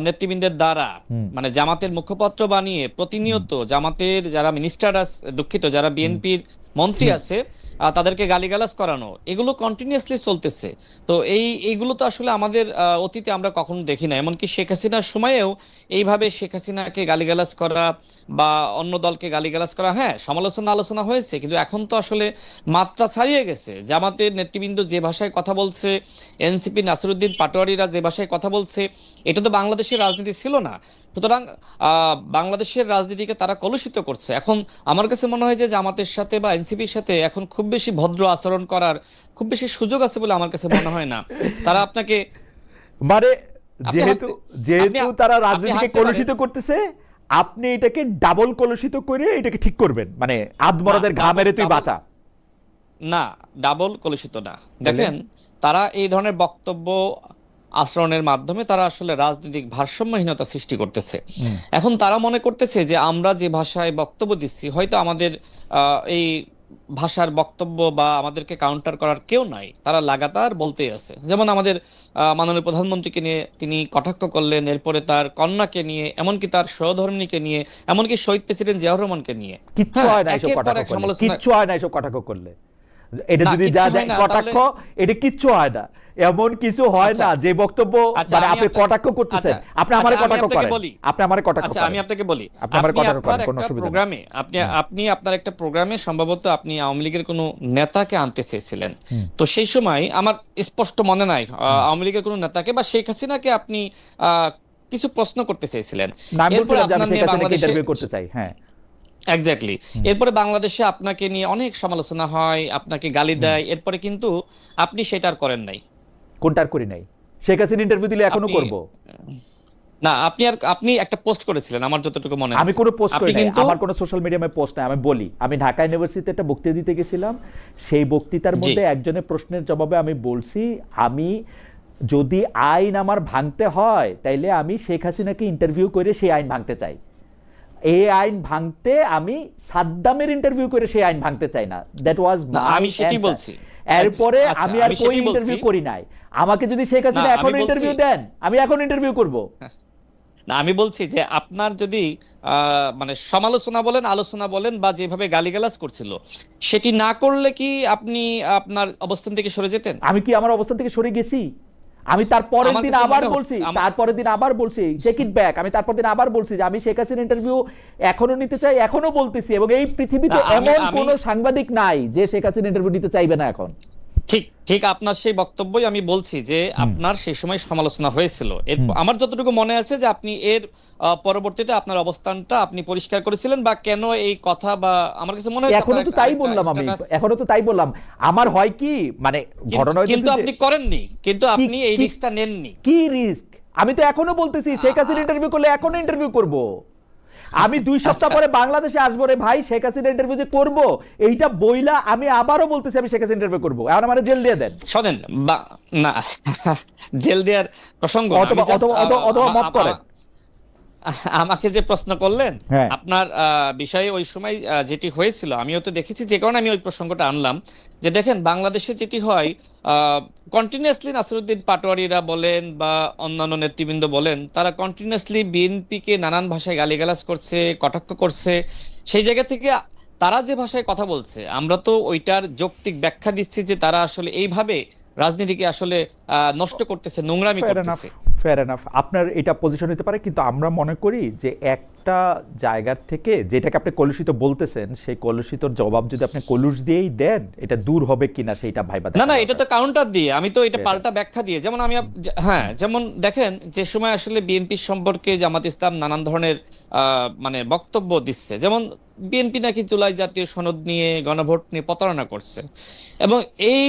নেতৃবৃন্দের দ্বারা হুম, মানে জামাতের মুখপাত্র বানিয়ে প্রতিনিয়ত জামাতের যারা মিনিস্টার আছে, দুঃখিত, যারা বিএনপির মন্ত্রী আছে, তাদেরকে গালিগালাজ করানো, এগুলো কন্টিনিউয়াসলি চলতেছে। তো এইগুলো তো আসলে আমাদের অতীতে আমরা কখনো দেখি না। এমনকি শেখ হাসিনার সময়েও এইভাবে শেখ হাসিনাকে গালিগালাজ করা বা অন্য দলকে গালিগালাজ করা, হ্যাঁ, সমালোচনা আলোচনা হয়েছে, কিন্তু এখন তো আসলে মাত্রা ছাড়িয়ে গেছে। জামাতের নেতৃবৃন্দ যে ভাষায় কথা বলছে, এনসিপি নাসিরুদ্দিন পাটোয়ারিরা যে ভাষায় কথা বলছে, এটা তো বাংলাদেশের রাজনীতি ছিল না। সুতরাং বাংলাদেশের রাজনীতিকে তারা কলুষিত করছে। এখন আমার কাছে মনে হয় যে জামাতের সাথে বা এনসিপির সাথে এখন খুব বেশি ভদ্র আচরণ করার খুব বেশি সুযোগ আছে বলে আমার কাছে মনে হয় না। তারা আপনাকে মানে আপনি যেহেতু হাসতে আপনি যেহেতু তারা আপনি রাজনীতিকে হাসতে পারেন। কলুষিত করতেছে, আপনি এটাকে ডাবল কলুষিত করে এটাকে ঠিক করবেন, মানে আদমরাদের ঘা ডাবল মেরে তুই ডাবল বাঁচা। না, ডাবল কলুষিত না। দেখেন, তারা এই ধরনের বক্তব্য আচরণের মাধ্যমে তারা আসলে রাজনৈতিক ভারসাম্যহীনতা সৃষ্টি করতেছে। এখন তারা মনে করতেছে যে আমরা যে ভাষায় বক্তব্য দিচ্ছি হয়তো আমাদের এই ভাষার বক্তব্য বা আমাদেরকে কাউন্টার করার কেউ নাই, তারা লাগাতার বলতেই আছে। যেমন আমাদের মাননীয় প্রধানমন্ত্রীকে নিয়ে তিনি কটাক্ষ করলেন, এরপরে তার কন্যাকে নিয়ে, এমনকি তার সহধর্মিণীকে নিয়ে, এমনকি শহীদ প্রেসিডেন্ট জিয়াউর রহমানকে নিয়ে, কিচ্ছু হ্যাঁ, হয় না এসব একের পর কটাক্ষ এক করলে, সমালোচনা। কিচ্ছু হয় না এসব কটাক্ষ করলে। এটা না, যদি কিচ্ছু যা হয় যায় না, কটাক্ষ, এটা কিচ্ছু হয় না, এমন কিছু হয় আচ্ছা না যে বক্তব্য আচ্ছা মানে আমি আপনি আপনাকে কটাক্ষ করতেছেন। আচ্ছা আপনি আমারে আচ্ছা আমি কটাক্ষ আপনাকে করেন, বলি আপনি আমারে কটাক্ষ আচ্ছা আমি করেন, আপনাকে বলি, আপনি আমারে আপনি কটাক্ষ আপনার করেন, কোনো একটা অসুবিধা নেই। প্রোগ্রামে আপনি আপনার একটা প্রোগ্রামে সম্ভবত আপনি আওয়ামী লীগের কোনো নেতাকে আনতে চেয়েছিলেন। তো সেই সময় আমার স্পষ্ট মনে নাই আওয়ামী লীগের কোনো নেতাকে বা শেখ হাসিনাকে আপনি আহ, কিছু প্রশ্ন করতে চেয়েছিলেন। না, আমি এরপরে বলছিলাম যে আমি আপনার শেখ নিয়ে হাসিনাকে বাংলাদেশে ইন্টারভিউ করতে চাই। হ্যাঁ, এক্স্যাক্টলি, এরপরে বাংলাদেশে আপনাকে নিয়ে অনেক সমালোচনা হয়, আপনাকে গালি দেয়, এরপরে কিন্তু আপনি সেটা আর করেন নাই। কোনটার করি নাই? শেখ হাসিনা ইন্টারভিউ দিলে এখনো আপনি করব। না, আপনি একটা পোস্ট করেছিলেন আমার যতটুকু মনে আমি আছে। কোনো পোস্ট আপনি করি নাই, কিন্তু আমার কোনো সোশ্যাল মিডিয়ামে পোস্ট নাই। আমি বলি, আমি ঢাকা ইউনিভার্সিটিতে একটা বক্তৃতা দিতে গেছিলাম, সেই বক্তৃতার জি মধ্যে একজনের প্রশ্নের জবাবে আমি বলছি, আমি যদি আইন আমার ভাঙতে হয় তাইলে আমি শেখ হাসিনাকে ইন্টারভিউ করে সেই আইন ভাঙতে চাই। এই আইন ভাঙতে আমি সাদ্দামের ইন্টারভিউ করে সেই আইন ভাঙতে চাই না। দ্যাট ওয়াজ না, মাই আমি সেটাই অ্যানসার। বলছি। এরপরে আচ্ছা, আমি আর আমি কই সেটাই বলছি। ইন্টারভিউ করি নাই। আমাকে যদি শেখ না, হাসিনা এখন আমি বলছি, ইন্টারভিউ দেন, আমি এখন ইন্টারভিউ করব। না আমি বলছি যে আপনার যদি মানে সমালোচনা বলেন, আলোচনা বলেন, বা যেভাবে গালিগালাজ করছিল সেটি না করলে কি আপনি আপনার অবস্থান থেকে সরে যেতেন? আমি কি আমার অবস্থান থেকে সরে গেছি? আমি তার পরের আমার দিন কাছে আবার মনে বলছি, হচ্ছে তারপরের দিন আবার বলছি, চেক ইট ব্যাক, আমি তারপর দিন আবার বলছি যে আমি শেখ হাসিনা ইন্টারভিউ এখনো নিতে চাই, এখনো বলতেছি, এবং এই পৃথিবীতে না, এমন আমি কোন সাংবাদিক নাই যে শেখ হাসিনা ইন্টারভিউ নিতে চাইবে না এখন। ঠিক ঠিক আপনার সেই বক্তব্যই আমি বলছি যে আপনার সেই সময় সমালোচনা হয়েছিল। আমার যতটুকু মনে আছে যে আপনি এর পরবর্তীতে আপনার অবস্থানটা আপনি পরিষ্কার করেছিলেন, বা কেন এই কথা, বা আমার কাছে মনে হয় এখনো তো তাই বললাম, আমি এখনো তো তাই বললাম। আমার হয় কি, মানে ঘটনা কিন্তু হইতেছে আপনি করেননি, কিন্তু আপনি এই কি- রিস্কটা নেননি। কি রিস্ক? আমি তো এখনো বলতেছি শেখ হাসিনা ইন্টারভিউ করলে এখনো ইন্টারভিউ করব। আমি 2 সপ্তাহ আচ্ছা। পরে বাংলাদেশে আসবো রে ভাই, শেখ হাসিনা ইন্টারভিউ যে করব এইটা বইলা আমি আবারও বলতেছি আমি শেখ হাসিনা ইন্টারভিউ করব। এখন আমার জেল দিয়ে দেন, শোনেন, না জেল দেওয়ার প্রসঙ্গ না, অথবা আমি just, অথবা মাফ করেন। আমাকে যে প্রশ্ন করলেন হ্যাঁ। আপনার বিষয়ে ওই সময় যেটি হয়েছিল আমিও তো দেখেছি, যে কারণে আমি ওই প্রসঙ্গটা আনলাম। যে দেখেন, বাংলাদেশে যেটি হয়, কন্টিনিউয়াসলি নাসিরউদ্দিন পাটোয়ারিরা বলেন বা অন্যান্য নেতৃবৃন্দ বলেন, তারা কন্টিনিউয়াসলি বিএনপিকে নানান ভাষায় গালিগালাজ করছে, কটাক্ষ করছে। সেই জায়গা থেকে তারা যে ভাষায় কথা বলছে, আমরা তো ওইটার যৌক্তিক ব্যাখ্যা দিচ্ছি যে তারা আসলে এইভাবে রাজনীতিকে আসলে নষ্ট করতেছে, নোংরামি ফেয়ার এনাফ, করতেছে। ফেয়ার এনাফ, আপনার এটা পজিশন হতে পারে, কিন্তু আমরা মনে করি যে একটা জায়গার থেকে যেটাকে আপনি কলুষিত বলতেছেন, সেই কলুষিত জবাব যদি আপনি কলুষ দিয়েই দেন, এটা দূর হবে কিনা সেইটা ভাইবা না দেখা না, দরকার। এটা তো কাউন্টার দিয়ে, আমি তো এটা সেটাই। পাল্টা ব্যাখ্যা দিয়ে, যেমন আমি হ্যাঁ, যেমন দেখেন, যে সময় আসলে বিএনপি সম্পর্কে জামাত ইসলাম নানান ধরনের মানে বক্তব্য দিচ্ছে, যেমন বিএনপি নাকি জুলাই জাতীয় সনদ নিয়ে, গণভোট নিয়ে প্রতারণা করছে, এবং এই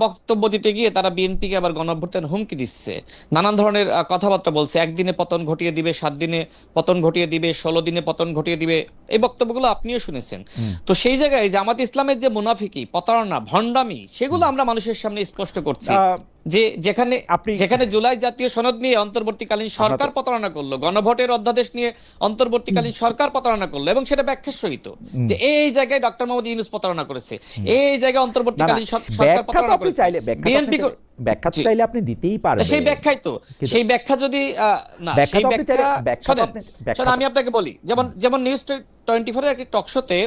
বক্তব্য দিতে গিয়ে তারা বিএনপিকে আবার গণভোটের হুমকি দিচ্ছে, নানান ধরনের কথাবার্তা বলছে, একদিনে পতন ঘটিয়ে দিবে, 7 দিনে পতন ঘটিয়ে দিবে, 16 দিনে পতন ঘটিয়ে দিবে। এই বক্তব্যগুলো আপনিও শুনেছেন। তো সেই জায়গায় জামাত ইসলামের যে মুনাফিকি, প্রতারণা, ভণ্ডামি, সেগুলো আমরা মানুষের সামনে স্পষ্ট করছি, যে যেখানে যেখানে জুলাই জাতীয় সনদ নিয়ে অন্তর্বর্তীকালীন সরকার প্রতারণা করলো, গণভোটের অধ্যাদেশ নিয়ে অন্তর্বর্তীকালীন সরকার প্রতারণা করলো, এবং সেটা ব্যাখ্যার সহিত যে এই জায়গায় ডক্টর মোহাম্মদ ইউনূস প্রতারণা করেছে, এই জায়গায় অন্তর্বর্তীকালীন সরকার প্রতারণা করেছে, বিএনপি ব্যাখ্যা তো চাইলে আপনি দিতেই পারবেন। সেই ব্যাখ্যাই তো, সেই ব্যাখ্যা যদি না, সেই ব্যাখ্যা শোনেন, আমি আপনাকে বলি, যেমন যেমন নিউজ 24 এর একটি টক শোতে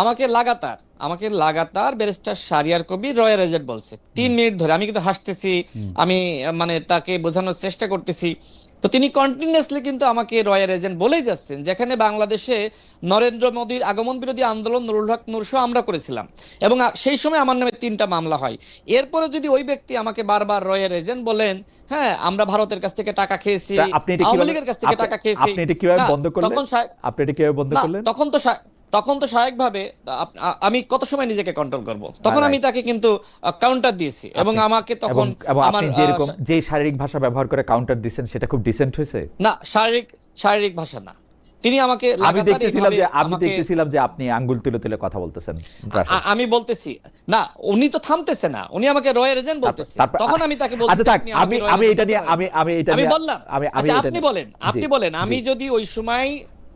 আমাকে লাগাতার barrister Shahriar Kabir royal agent বলছে 3 মিনিট ধরে। আমি কিন্তু হাসতেছি, আমি মানে তাকে বোঝানোর চেষ্টা করতেছি। তো তিনি কন্টিনিউয়াসলি কিন্তু আমাকে রয়্যাল এজেন্ট বলেই যাচ্ছেন, যেখানে বাংলাদেশে নরেন্দ্র মোদীর আগমন বিরোধী আন্দোলন নুরুল হক নূরসহ আমরা করেছিলাম, এবং সেই সময় আমার নামে 3টা মামলা হয়। এরপরে যদি ওই ব্যক্তি আমাকে বারবার রয়্যাল এজেন্ট বলেন, হ্যাঁ আমরা ভারতের কাছ থেকে টাকা খেয়েছি, তা আপনি এটা আওয়ামী কিভাবে লীগের কাছ থেকে টাকা খেয়েছি, আপনি এটা কিভাবে না, বন্ধ করলেন? তখন আপনি এটা কিভাবে বন্ধ না, করলেন? তখন তো স্বাভাবিকভাবে আমি কত সময় নিজেকে কন্ট্রোল করব, তখন আমি রাইট। তাকে কিন্তু কাউন্টার দিয়েছি, এবং আপনি আমাকে তখন এবং আমার আপনি যেরকম যে শারীরিক ভাষা ব্যবহার করে কাউন্টার দিচ্ছেন সেটা খুব ডিসেন্ট হয়েছে। না, শারীরিক ভাষা না, তিনি আমাকে আমি লাগাতার দেখতেছিলাম এভাবে যে আমাকে আপনি আঙ্গুল তুলে তুলে কথা বলতেছেন। রাশেদ, আমি বলতেছি না, উনি তো থামতেছে না, উনি আমাকে রয়্যাল এজেন্ট বলতেছে, তারপর তখন আমি তাকে বলছি আচ্ছা থাক, আপনি আমাকে রয়্যাল আমি এজেন্ট এটা নিয়ে বলতে পারেন। আমি এটা আমি নিয়ে বললাম, আমি আচ্ছা এটা নিয়ে আপনি জি, বলেন, আমি জি, যদি ওই সময়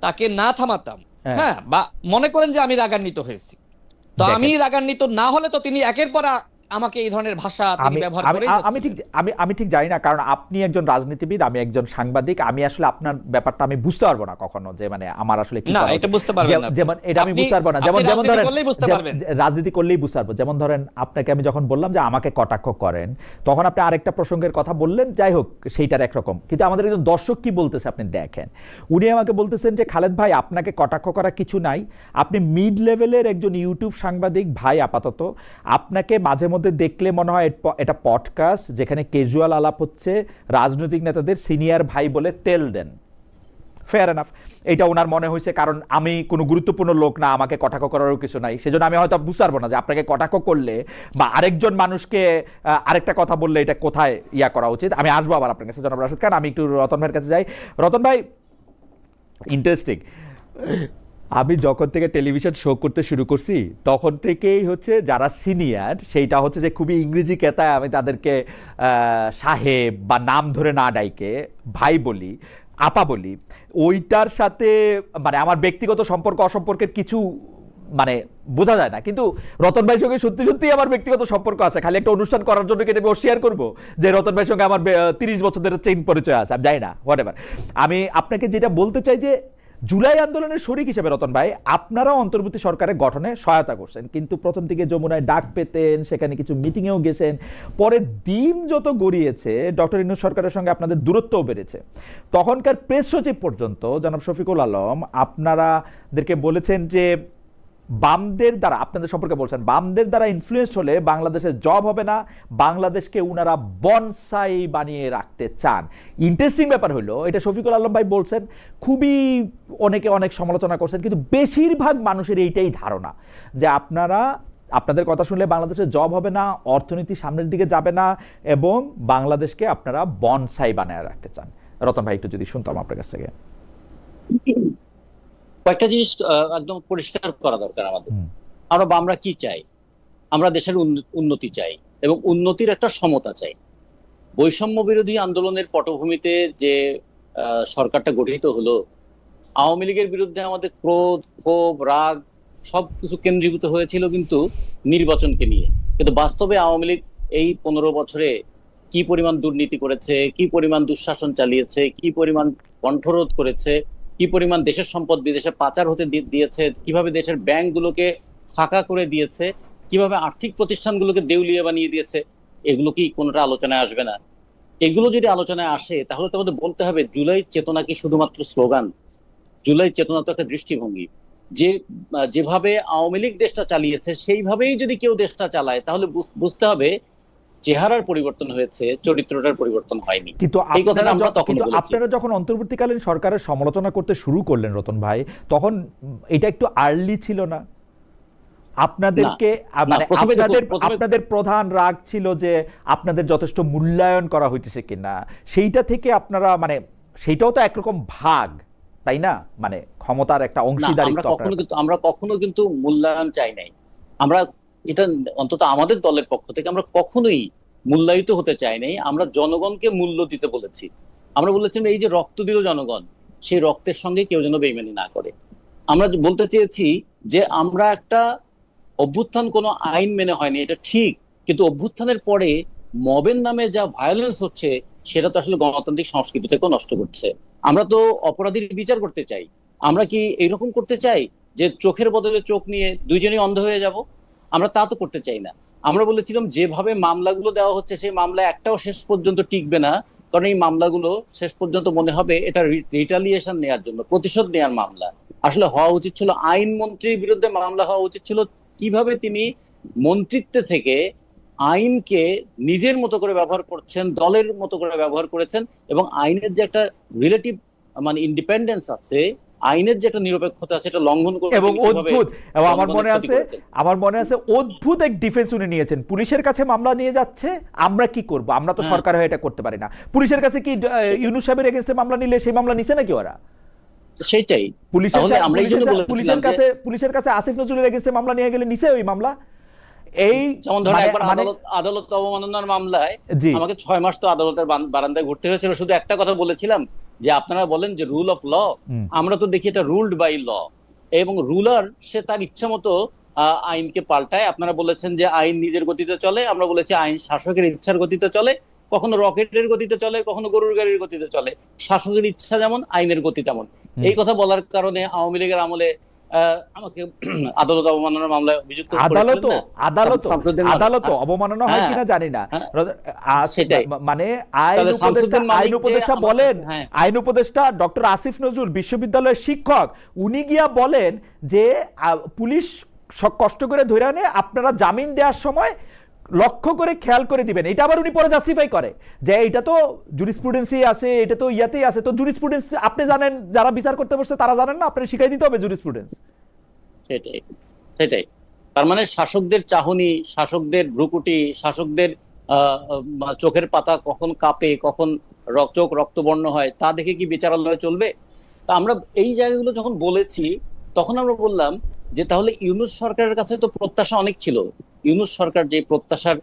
তাকে না থামাতাম, হ্যাঁ। হ্যাঁ, বা মনে করেন যে আমি রাগান্বিত হয়েছি, তো দেখেন, আমি রাগান্বিত না হলে তো তিনি একের পর আমাকে এই ধরনের ভাষা তিনি আমি ব্যবহার আমি করেই আমি ঠিক যাচ্ছিলেন। আমি ঠিক জানি না, কারণ আপনি একজন রাজনীতিবিদ, আমি একজন সাংবাদিক। আমি আসলে আপনার ব্যাপারটা আমি বুঝতে পারবো না কখনো, যে মানে আমার আসলে কি না, করা এটা উচিত। বুঝতে পারবেন না, যেমন এটা আমি আপনি বুঝতে পারবো না, আপনি যেমন রাজনীতি ধরেন করলেই বুঝতে পারবেন। রাজনীতি করলেই বুঝতে পারবো। যেমন ধরেন আপনাকে আমি যখন বললাম যে আমাকে কটাক্ষ করেন, তখন আপনি আরেকটা প্রসঙ্গের কথা বললেন, যাই হোক সেইটার একরকম, কিন্তু আমাদের একজন দর্শক কি বলতেছে আপনি দেখেন। উনি আমাকে বলতেছেন যে খালেদ ভাই, আপনাকে কটাক্ষ করা কিছু নাই, আপনি মিড লেভেলের একজন ইউটিউব সাংবাদিক ভাই, আপাতত আপনাকে মাঝে মধ্যে দেখলে মনে হয় এটা পডকাস্ট যেখানে ক্যাজুয়াল আলাপ হচ্ছে, রাজনৈতিক নেতাদের সিনিয়র ভাই বলে তেল দেন। ফেয়ার এনাফ, এটা ওনার মনে হয়েছে, কারণ আমি কোনো গুরুত্বপূর্ণ লোক না, আমাকে কটাক্ষ করারও কিছু নাই, সেজন্য আমি হয়তো বুঝতে পারবো না যে আপনাকে কটাক্ষ করলে বা আরেকজন মানুষকে আরেকটা কথা বললে এটা কোথায় ইয়া করা উচিত। আমি আসবো আবার আপনার কাছে জনাব রাশেদ খান, আমি একটু রতন ভাইয়ের কাছে যাই। রতন ভাই, ইন্টারেস্টিং, আমি যখন থেকে টেলিভিশন শো করতে শুরু করছি তখন থেকেই হচ্ছে যারা সিনিয়র, সেইটা হচ্ছে যে খুবই ইংরেজি কেতায় আমি তাদেরকে সাহেব বা নাম ধরে না ডাইকে ভাই বলি, আপা বলি, ওইটার সাথে মানে আমার ব্যক্তিগত সম্পর্ক অসম্পর্কের কিছু মানে বোঝা যায় না। কিন্তু রতন ভাইয়ের সঙ্গে সত্যি সত্যি আমার ব্যক্তিগত সম্পর্ক আছে, খালি একটা অনুষ্ঠান করার জন্য কি আমি শেয়ার করবো যে রতন ভাইয়ের সঙ্গে আমার 30 বছর ধরে চেইন পরিচয় আছে, আমি জানি না, হোয়াটএভার। আমি আপনাকে যেটা বলতে চাই যে জুলাই আন্দোলনের শরিক হিসেবে রতন ভাই আপনারাও অন্তর্বর্তী সরকারের গঠনে সহায়তা করছেন, কিন্তু প্রথম থেকে যমুনায় ডাক পেতেন, সেখানে কিছু মিটিংয়েও গেছেন, পরে দিন যত গড়িয়েছে ডক্টর ইউনূস সরকারের সঙ্গে আপনাদের দূরত্বও বেড়েছে। তখনকার প্রেস সচিব পর্যন্ত জনাব শফিকুল আলম আপনারাদেরকে বলেছেন যে বামদের দ্বারা, আপনাদের সম্পর্কে বলছেন, বামদের দ্বারা ইনফ্লুয়েন্স হলে বাংলাদেশের জব হবে না, বাংলাদেশকে উনারা বনসাই বানিয়ে রাখতে চান। ইন্টারেস্টিং ব্যাপার হলো, এটা শফিকুল আলম ভাই বলছেন, খুবই অনেকে অনেক সমালোচনা করছেন, কিন্তু বেশিরভাগ মানুষের এইটাই ধারণা যে আপনাদের কথা শুনলে বাংলাদেশের জব হবে না, অর্থনীতি সামনের দিকে যাবে না, এবং বাংলাদেশকে আপনারা বনসাই বানিয়ে রাখতে চান। রতন ভাই, একটু যদি শুনতাম আপনার কাছ থেকে। কয়েকটা জিনিস একদম পরিষ্কার করা দরকার আমাদের। আমরা কি চাই? আমরা দেশের উন্নতি চাই, এবং উন্নতির একটা সমতা চাই। বৈষম্য বিরোধী আন্দোলনের পটভূমিতে যে সরকারটা গঠিত হলো, আওয়ামী লীগের বিরুদ্ধে আমাদের ক্রোধ, ক্ষোভ, রাগ সবকিছু কেন্দ্রীভূত হয়েছিল কিন্তু নির্বাচনকে নিয়ে। কিন্তু বাস্তবে আওয়ামী লীগ এই 15 বছরে কি পরিমাণ দুর্নীতি করেছে, কি পরিমাণ দুঃশাসন চালিয়েছে, কি পরিমাণ কণ্ঠরোধ করেছে, কি পরিমাণ দেশের সম্পদ বিদেশে পাচার হতে দিয়েছে, কিভাবে দেশের ব্যাংকগুলোকে ফাঁকা করে দিয়েছে, কিভাবে আর্থিক প্রতিষ্ঠানগুলোকে দেউলিয়া বানিয়ে দিয়েছে, এগুলো কি কোনোটা আলোচনায় আসবে না? এগুলো যদি আলোচনায় আসে তাহলে তো আমাদের বলতে হবে জুলাই চেতনা কি শুধুমাত্র স্লোগান? জুলাই চেতনা তো একটা দৃষ্টিভঙ্গি। যেভাবে আওয়ামী লীগ দেশটা চালিয়েছে সেইভাবেই যদি কেউ দেশটা চালায় তাহলে বুঝতে হবে চেহারার পরিবর্তন হয়েছে, চরিত্রটার পরিবর্তন হয়নি। কিন্তু এই কথাটা আমরা তখন বলেছি। আপনারা যখন অন্তর্বর্তীকালীন সরকারের সমালোচনা করতে শুরু করলেন রতন ভাই, তখন এটা একটু আর্লি ছিল না? আপনাদেরকে মানে আপনাদের প্রধান রাগ ছিল যে আপনাদের যথেষ্ট মূল্যায়ন করা হইতেছে কিনা, সেইটা থেকে আপনারা মানে সেইটাও তো একরকম ভাগ, তাই না? মানে ক্ষমতার একটা অংশীদারিত্ব। আমরা কখনো কিন্তু মূল্যায়ন চাই নাই। আমরা এটা অন্তত আমাদের দলের পক্ষ থেকে আমরা কখনোই মূল্যায়িত হতে চাই নাই। আমরা জনগণকে মূল্য দিতে বলেছি। আমরা বলেছি এই যে রক্ত দিল জনগণ, সেই রক্তের সঙ্গে কেউ যেন বেইমানি না করে। আমরা বলতে চেয়েছি যে আমরা একটা অভ্যুত্থান কোনো আইন মেনে হয়নি, এটা ঠিক, কিন্তু অভ্যুত্থানের পরে মবের নামে যা ভায়োলেন্স হচ্ছে সেটা তো আসলে গণতান্ত্রিক সংস্কৃতিটাকেও নষ্ট করছে। আমরা তো অপরাধীর বিচার করতে চাই। আমরা কি এইরকম করতে চাই যে চোখের বদলে চোখ নিয়ে দুইজনই অন্ধ হয়ে যাব? আমরা তা তো করতে চাই না। আমরা বলেছিলাম যেভাবে মামলাগুলো দেওয়া হচ্ছে সেই মামলা একটাও শেষ পর্যন্ত টিকবে না কারণ এই মামলাগুলো শেষ পর্যন্ত মনে হবে এটা রিটালিয়েশন নেওয়ার জন্য, প্রতিশোধ নেওয়ার মামলা। আসলে হওয়া উচিত ছিল আইন মন্ত্রীর বিরুদ্ধে মামলা হওয়া উচিত ছিল কিভাবে তিনি মন্ত্রিত্বে থেকে আইনকে নিজের মতো করে ব্যবহার করছেন, দলের মতো করে ব্যবহার করেছেন, এবং আইনের যে একটা রিলেটিভ মানে ইন্ডিপেন্ডেন্স আছে, আইনের যে একটা নিরপেক্ষতা আছে, এটা লঙ্ঘন করে এবং তিনি কিভাবে অদ্ভুত, এবং আমার জনগণের ক্ষতি করেছেন। মনে আছে অদ্ভুত এক ডিফেন্স উনি নিয়েছেন। পুলিশের কাছে মামলা নিয়ে যাচ্ছে, আমরা কি করব, আমরা তো সরকার হয়ে এটা করতে পারি না। পুলিশের কাছে কি ইউনূস সাহেবের এগেইনস্টে মামলা নিলে সেই মামলা নিছে নাকি ওরা? সেটাই তাহলে আমরা এই জন্য বলেছিলাম যে পুলিশের কাছে আসিফ নজরুলের এগেইনস্টে মামলা নিয়ে গেলে নিছে ওই মামলা। এই যেমন ধরেন একবার আদালত অবমাননার মামলায় আমাকে 6 মাস তো আদালতের বারান্দায় ঘুরতে হয়েছিল, শুধু একটা কথা বলেছিলাম যে আপনারা বলেন যে রুল অফ ল, আমরা তো দেখি এটা রুলড বাই ল, এবং রুলার সে তার ইচ্ছা মতো আইনকে পাল্টায়। আপনারা বলেছেন যে আইন নিজের গতিতে চলে, আমরা বলেছি আইন শাসকের ইচ্ছার গতিতে চলে, কখনো রকেটের গতিতে চলে, কখনো গরুর গাড়ির গতিতে চলে। শাসকের ইচ্ছা যেমন, আইনের গতি তেমন। এই কথা বলার কারণে আওয়ামী লীগের আমলে আমাকে আদালত অবমাননার মামলায় অভিযুক্ত করেছিলেন না? আদালত অবমাননা হয় কিনা জানি না, সেটাই। মানে আইন উপদেষ্টা বলেন, আইন উপদেষ্টা ডক্টর আসিফ নজরুল বিশ্ববিদ্যালয়ের শিক্ষক, উনি গিয়া বলেন যে পুলিশ কষ্ট করে ধরে আনে, আপনারা জামিন দেওয়ার সময় লক্ষ্য করে খেয়াল করে দিবেন। এটা আবার উনি পরে জাস্টিফাই করে যে এটা তো জুরিসপ্রুডেন্সই আছে, এটা তো ইয়াতেই আছে। তো জুরিসপ্রুডেন্স আপনি জানেন, যারা বিচার করতে বসছে তারা জানেন না, আপনারা শিখাই দিতে হবে জুরিসপ্রুডেন্স। সেটাই তার মানে শাসকদের চাহনি, শাসকদের ভ্রুকুটি, শাসকদের চোখের পাতা কখন কাঁপে, কখন চোখ রক্তবর্ণ হয়, তা দেখে কি বিচারালয় চলবে? তা আমরা এই জায়গাগুলো যখন বলেছি, তখন আমরা বললাম যে তাহলে ইউনূস সরকারের কাছে তো প্রত্যাশা অনেক ছিল। ইউনূস সরকার যে প্রত্যাশার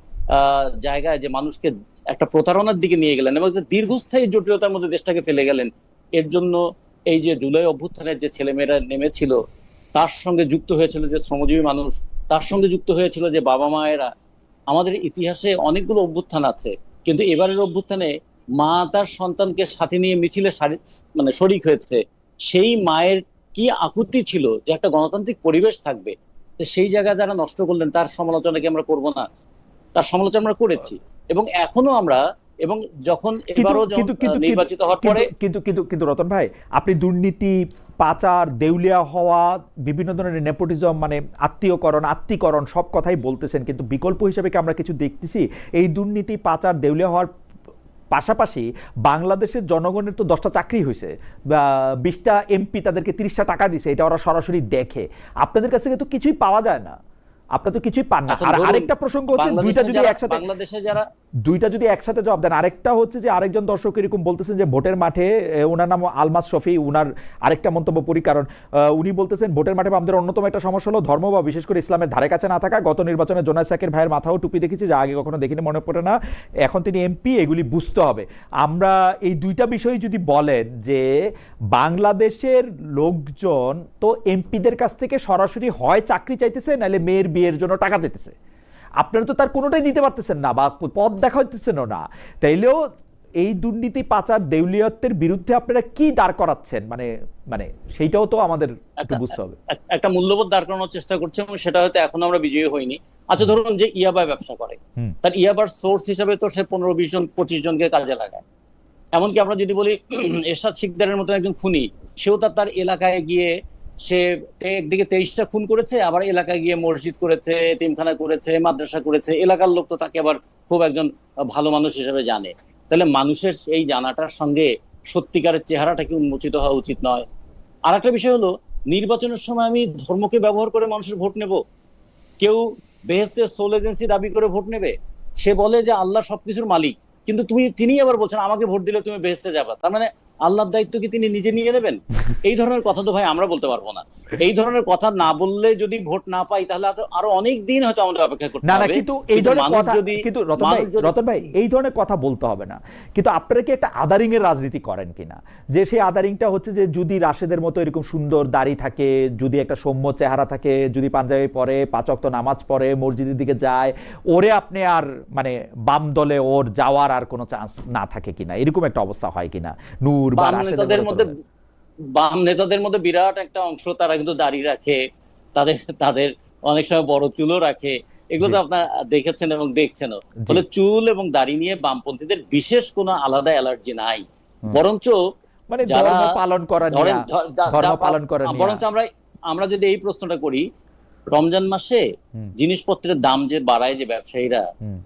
জায়গায় যে মানুষকে একটা প্রতারণার দিকে নিয়ে গেলেন এবং দীর্ঘস্থায়ী জটিলতার মধ্যে দেশটাকে ফেলে গেলেন, এর জন্য এই যে জুলাই অভ্যুত্থানের যে ছেলেমেয়েরা নেমেছিল, তার সঙ্গে যুক্ত হয়েছিল যে শ্রমজীবী মানুষ, তার সঙ্গে যুক্ত হয়েছিল যে বাবা মায়েরা। আমাদের ইতিহাসে অনেকগুলো অভ্যুত্থান আছে, কিন্তু এবারের অভ্যুত্থানে মা তার সন্তানকে সাথে নিয়ে মিছিলে মানে শরিক হয়েছে। সেই মায়ের কি আকুতি ছিল যে একটা গণতান্ত্রিক পরিবেশ থাকবে, সেই জায়গা যারা নষ্ট করলেন তার সমালোচনা কি আমরা করবো না? তার সমালোচনা আমরা করেছি, এবং এখনো আমরা, এবং যখন এবারও নির্বাচিত হওয়ার পরে কিন্তু রতন ভাই, আপনি দুর্নীতি, পাচার, দেউলিয়া হওয়া, বিভিন্ন ধরনের নেপোটিজম, মানে আত্মীকরণ সব কথাই বলতেছেন, কিন্তু বিকল্প হিসেবে কি আমরা কিছু দেখতেছি? এই দুর্নীতি, পাচার, দেউলিয়া হওয়ার পাশাপাশি বাংলাদেশের জনগণের তো 10টা চাকরি হয়েছে, 20টা এমপি তাদেরকে 30টা টাকা দিছে, এটা ওরা সরাসরি দেখে। আপনাদের কাছে কিন্তু কিছুই পাওয়া যায় না, আপনারা তো কিছুই পান না। আর আরেকটা প্রসঙ্গ হচ্ছে, দুইটা যদি একসাথে জবাব দেন। আরেকটা হচ্ছে যে আরেকজন দর্শক এরকম বলতেছেন যে ভোটের মাঠে, ওনার নাম আলমাস শফি, উনার আরেকটা মন্তব্য পড়ি, কারণ উনি বলতেছেন ভোটের মাঠে আমাদের অন্যতম একটা সমস্যা হলো ধর্ম বা বিশেষ করে ইসলামের ধারে কাছে না থাকা। গত নির্বাচনে জোনায়েদ সাকির ভাইয়ের মাথাও টুপি দেখেছি, যা আগে কখনো দেখিনি, মনে পড়ে না। এখন তিনি এমপি, এগুলি বুঝতে হবে। আমরা এই দুইটা বিষয় যদি বলেন যে বাংলাদেশের লোকজন তো এমপিদের কাছ থেকে সরাসরি হয় চাকরি চাইতেছে, নাহলে মেয়ের বিয়ের জন্য টাকা চাইতেছে, আপনারা তো তার কোনোটাই দিতে পারতেছেন না বা পথ দেখাইতেছেনও না। তাইলেও এই দুর্নীতি, পাচার, দেউলিয়তের বিরুদ্ধে আপনারা কি দাঁড় করাচ্ছেন, মানে সেইটাও তো আমাদের একটু বুঝতে হবে। একটা মূল্যবোধ দাঁড় করানোর চেষ্টা করছে, এবং সেটা হয়তো এখন আমরা বিজয়ী হইনি। আচ্ছা, ধরুন যে ইয়াবা ব্যবসা করে, তার ইয়াবার সোর্স হিসাবে তো সে 15-20 জন 25 জনকে কাজে লাগায়। এমনকি আমরা যদি বলি এরশাদ শিকদারের মতো একজন খুনি, সেও তার এলাকায় গিয়ে সে একদিকে 23টা খুন করেছে, আবার এলাকায় গিয়ে মসজিদ করেছে, এতিমখানা করেছে, মাদ্রাসা করেছে। এলাকার লোক তো তাকে আবার খুব একজন ভালো মানুষ হিসেবে জানে। তাহলে মানুষের এই জানাটার সঙ্গে সত্যিকারের চেহারাটা কি উন্মোচিত হওয়া উচিত নয়? আর একটা বিষয় হলো, নির্বাচনের সময় আমি ধর্মকে ব্যবহার করে মানুষের ভোট নেব? কেউ বেহেশতের সোল এজেন্সি দাবি করে ভোট নেবে, সে বলে যে আল্লাহ সবকিছুর মালিক, কিন্তু তিনি আবার বলছেন আমাকে ভোট দিলে তুমি বেহেশতে যাবা। তার মানে আল্লাহর দায়িত্ব কি তিনি নিজে নিয়ে নেবেন? এই ধরনের কথা তো ভাই আমরা বলতে পারবো না। এই ধরনের কথা না বললে, যদি ভোট না পাই, তাহলে আরো অনেক দিন হয়তো আমাদের অপেক্ষা করতে হবে। কিন্তু এই ধরনের কথা, কিন্তু রতন ভাই এই ধরনের কথা বলতে হবে না, কিন্তু আপনারা কি একটা আদারিং এর রাজনীতি করেন কিনা? যে সেই আদারিংটা হচ্ছে যে যদি রাশেদের মতো এরকম সুন্দর দাড়ি থাকে, যদি একটা সৌম্য চেহারা থাকে, যদি পাঞ্জাবি পরে, 5 ওয়াক্ত নামাজ পড়ে, মসজিদের দিকে যায়, ওরে আপনি আর মানে বাম দলে ওর যাওয়ার আর কোনো চান্স না থাকে কিনা, এরকম একটা অবস্থা হয় কিনা? নূর বা রাশেদের মধ্যে, বাম নেতাদের মধ্যে বিরাট একটা অংশ তারা কিন্তু দাড়ি রাখে, তাদের অনেক সময় বড় চুলও রাখে। এগুলো তো জি আপনার দেখেছেন এবং দেখছেনও। জি ফলে চুল এবং দাড়ি নিয়ে বামপন্থীদের বিশেষ কোনো আলাদা অ্যালার্জি নাই, হুম। বরঞ্চ মানে যারা ধর্ম পালন করা ধরেন নিয়া, ধর্ম পালন করা নিয়া। বরঞ্চ আমরা আমরা যদি এই প্রশ্নটা করি, রমজান মাসে হুম জিনিসপত্রের দাম যে বাড়ায় যে ব্যবসায়ীরা, হুম।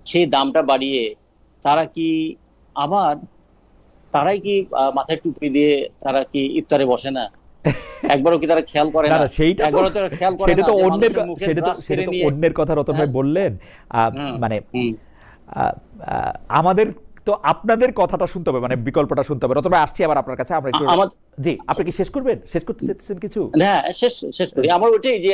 সেই দামটা বাড়িয়ে তারা কি আবার তারাই কি মাথায় টুপি দিয়ে তারা কি ইফতারে বসে না? একবারও কি তারা খেয়াল করে না না? না, সেইটা তো, একবারও তারা খেয়াল করে সেটা না তো যে অন্যের মানুষের মুখের সেটা তো ব্রাশ কেড়ে নিয়ে? অন্যের কথা রতন ভাই হ্যাঁ, বললেন। হুম, মানে হুম। আহ, আমাদের তো আপনাদের কথাটা শুনতে হবে, মানে বিকল্পটা শুনতে হবে। রতন ভাই, আসছি আবার আপনার কাছে, আমরা একটু। আমার জি, আচ্ছা আপনি কি আচ্ছা, শেষ করবেন, শেষ করতে চাইতেছেন কিছু? হ্যাঁ, শেষ শেষ করি। আমার ওইটাই যে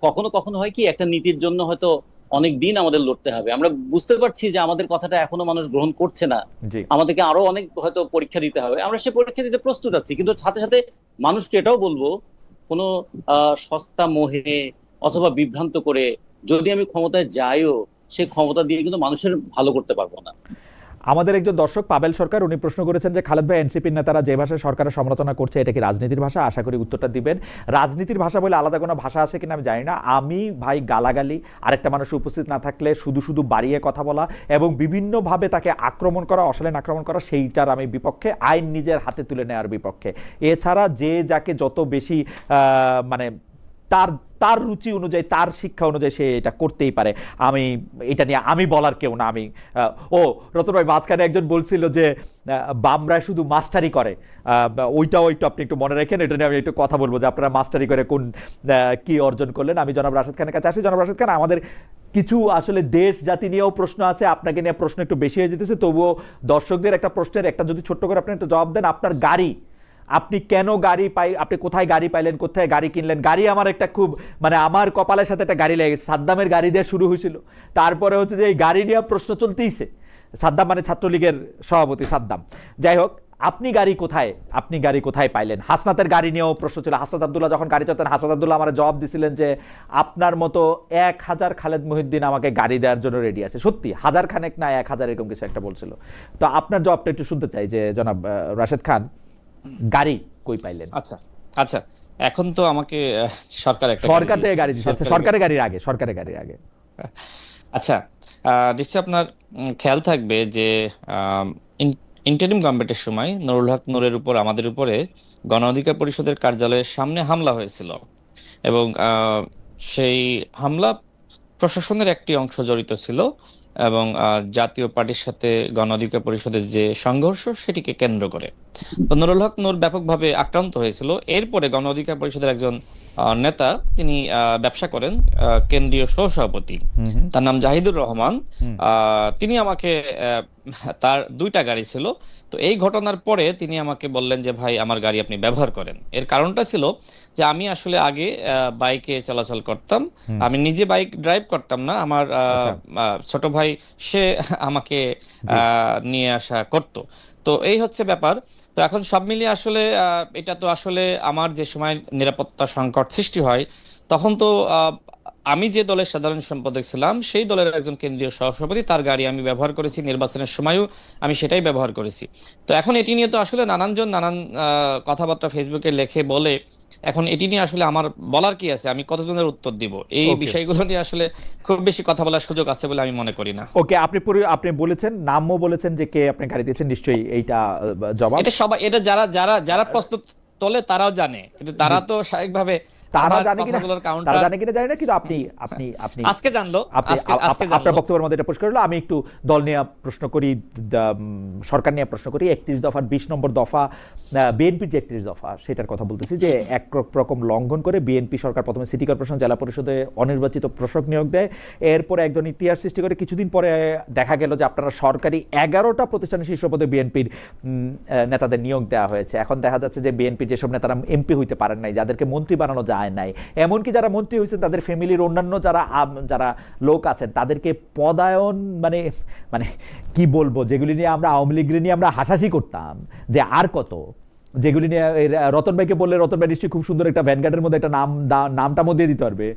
কখনো কখনো হয় কি, একটা নীতির জন্য হয়তো অনেক দিন আমাদের লড়তে হবে। আমরা বুঝতে পারছি যে আমাদের কথাটা এখনো মানুষ গ্রহণ করছে না, জি আমাদেরকে আরো অনেক হয়তো পরীক্ষা দিতে হবে। আমরা সে পরীক্ষা দিতে প্রস্তুত আছি, কিন্তু সাথে সাথে মানুষকে এটাও বলবো, কোনো সস্তা মোহে অথবা বিভ্রান্ত করে যদি আমি ক্ষমতায় যাইও, সে ক্ষমতা দিয়ে কিন্তু মানুষের ভালো করতে পারবো না। আমাদের একজন দর্শক পাবেল সরকার, উনি প্রশ্ন করেছেন যে খালেদ ভাই, এনসিপির নেতারা যে ভাষায় সরকারের সমালোচনা করছে, এটা কি রাজনীতির ভাষা? আশা করি উত্তরটা দিবেন। রাজনীতির ভাষা বলে আলাদা কোনো ভাষা আছে কিনা আমি জানি না। আমি ভাই গালাগালি, আরেকটা মানুষ উপস্থিত না থাকলে শুধু শুধু বাড়িয়ে কথা বলা এবং বিভিন্নভাবে তাকে আক্রমণ করা, অশালীন আক্রমণ করা, সেইটার আমি বিপক্ষে, আইন নিজের হাতে তুলে নেওয়ার বিপক্ষে। এছাড়া যে যাকে যত বেশি মানে তার তার রুচি অনুযায়ী, তার শিক্ষা অনুযায়ী সে এটা করতেই পারে। আমি এটা নিয়ে আমি বলার কেউ না। আমি ও রতন ভাই, মাঝখানে একজন বলছিল যে বামরা শুধু মাস্টারি করে, ওইটাও একটু আপনি একটু মনে রাখেন। এটা নিয়ে আমি একটু কথা বলবো যে আপনারা মাস্টারি করে কোন কি অর্জন করলেন। আমি জনাব রাশেদ খানের কাছে আসি। জনাব রাশেদ খান, আমাদের কিছু আসলে দেশ জাতি নিয়েও প্রশ্ন আছে, আপনাকে নিয়ে প্রশ্ন একটু বেশি হয়ে যেতেছে, তবুও দর্শকদের একটা প্রশ্নের একটা যদি ছোট্ট করে আপনি একটু জবাব দেন। আপনার গাড়ি, আপনি কেন গাড়ি আপনি কোথায় গাড়ি পাইলেন, কোথায় গাড়ি কিনলেন? গাড়ি আমার একটা খুব, মানে আমার কপালের সাথে একটা গাড়ি লেগে গেছে। সাদ্দামের গাড়ি দিয়ে শুরু হয়েছিল, তারপরে হচ্ছে যে এই গাড়ি নিয়ে প্রশ্ন চলতেইছে। সাদ্দাম মানে ছাত্রলীগের সভাপতি সাদ্দাম। যাই হোক, আপনি গাড়ি কোথায় পাইলেন? হাসনাতের গাড়ি নিয়েও প্রশ্ন ছিল। হাসনাত আব্দুল্লাহ যখন গাড়ি চলতেন, হাসনাত আব্দুল্লাহ আমার জবাব দিছিলেন যে আপনার মতো 1000 খালেদ মহিউদ্দিন আমাকে গাড়ি দেওয়ার জন্য রেডি আছে। সত্যি 1000 খানেক না 1000 এরকম কিছু একটা বলছিল। তো আপনার জবাবটা একটু শুনতে চাই যে জনাব রাশেদ খান, গাড়ি কই পাইলেন? আচ্ছা আচ্ছা, এখন তো আমাকে সরকার একটা গাড়ি সরকার থেকে দিয়েছে, গাড়ি দিচ্ছে। সরকারি সরকারের গাড়ির আগে, সরকারের গাড়ির আগে। আচ্ছা, নিশ্চয়ই আপনার খেয়াল থাকবে যে ইন্টারিম গভর্নমেন্টের সময় নুরুল হক নূরের উপর, আমাদের উপরে গণ অধিকার পরিষদের কার্যালয়ের সামনে হামলা হয়েছিল এবং সেই হামলা প্রশাসনের একটি অংশ জড়িত ছিল এবং জাতীয় পার্টির সাথে গণ অধিকার পরিষদের যে সংঘর্ষ, সেটিকে কেন্দ্র করে তো নুরুল হক নূর ব্যাপকভাবে আক্রান্ত হয়েছিল। এরপরে গণ অধিকার পরিষদের একজন নেতা, তিনি ব্যবসা করেন, কেন্দ্রীয় সহসভাপতি, হুম হুম তার নাম জাহিদুর রহমান। হুম তিনি আমাকে তার 2টা গাড়ি ছিল। তো এই ঘটনার পরে তিনি আমাকে বললেন যে ভাই, আমার গাড়ি আপনি ব্যবহার করেন। এর কারণটা ছিল যে আমি আসলে আগে বাইকে চলাচল করতাম, হুম। আমি নিজে বাইক ড্রাইভ করতাম না, আমার আচ্ছা। ছোট ভাই সে আমাকে জি নিয়ে আসা করতো। তো এই হচ্ছে ব্যাপার। তো এখন সব মিলিয়ে আসলে এটা তো আসলে আমার যে সময় নিরাপত্তা সংকট সৃষ্টি হয়, তখন তো আমি যে দলের সাধারণ সম্পাদক ছিলাম, সেই দলের একজন কেন্দ্রীয় সহসভাপতি, তার গাড়ি আমি ব্যবহার করেছি, নির্বাচনের সময়ও আমি সেটাই ব্যবহার করেছি। তো এখন এটি নিয়ে তো আসলে নানানজন নানান কথাবার্তা ফেসবুকে লেখে বলে, এখন এটি নিয়ে আসলে আমার বলার কি আছে? আমি কতজনের উত্তর দিব? এই ওকে বিষয়গুলো নিয়ে আসলে খুব বেশি কথা বলার সুযোগ আছে বলে আমি মনে করি না। ওকে, আপনি বলেছেন, নামও বলেছেন যে কে আপনি গাড়ি দিয়েছেন, নিশ্চয়ই এইটা জবাব। এটা সবাই, এটা যারা যারা যারা প্রশ্ন তোলে তারাও জানে, কিন্তু তারা তো স্বাভাবিকভাবে তারা আমার জানে কিনা, কথাগুলোর তারা কাউন্টার জানে কিনা জানি না, কিন্তু আপনি আপনি আপনি আজকে জানলো, আপনি আজকে আজকে আপনার জানলো। বক্তব্যের মধ্যে এটা পরিষ্কার হলো। আমি একটু দল নিয়ে প্রশ্ন করি, সরকার নিয়ে প্রশ্ন করি। 31 দফার 20 নম্বর দফা, বিএনপির যে 31 দফা, সেটার কথা বলতেছি যে এক রকম লঙ্ঘন করে বিএনপি সরকার প্রথমে সিটি কর্পোরেশন, জেলা পরিষদে অনির্বাচিত প্রশাসক নিয়োগ দেয়। এরপরে একজন ইতিহাস সৃষ্টি করে কিছুদিন পরে দেখা গেল যে আপনারা সরকারি 11টা প্রতিষ্ঠানের শীর্ষ পদে বিএনপির নেতাদের নিয়োগ দেওয়া হয়েছে। এখন দেখা যাচ্ছে যে বিএনপির যেসব নেতারা এমপি হইতে পারেন নাই, যাদেরকে মন্ত্রী বানানো যায় নাই, এমনকি যারা মন্ত্রী হয়েছেন তাদের ফ্যামিলির অন্যান্য যারা লোক আছেন, তাদেরকে পদায়ন, মানে মানে কি বলবো, যেগুলি নিয়ে আমরা আওয়ামী লীগ নিয়ে আমরা হাসাহাসি করতাম যে আর কত, যেগুলি নিয়ে রতন ভাইকে বললে রতন ভাই নিশ্চয়ই খুব সুন্দর একটা ভ্যানগার্ডের মধ্যে একটা নামটা মধ্যে দিতে পারবে।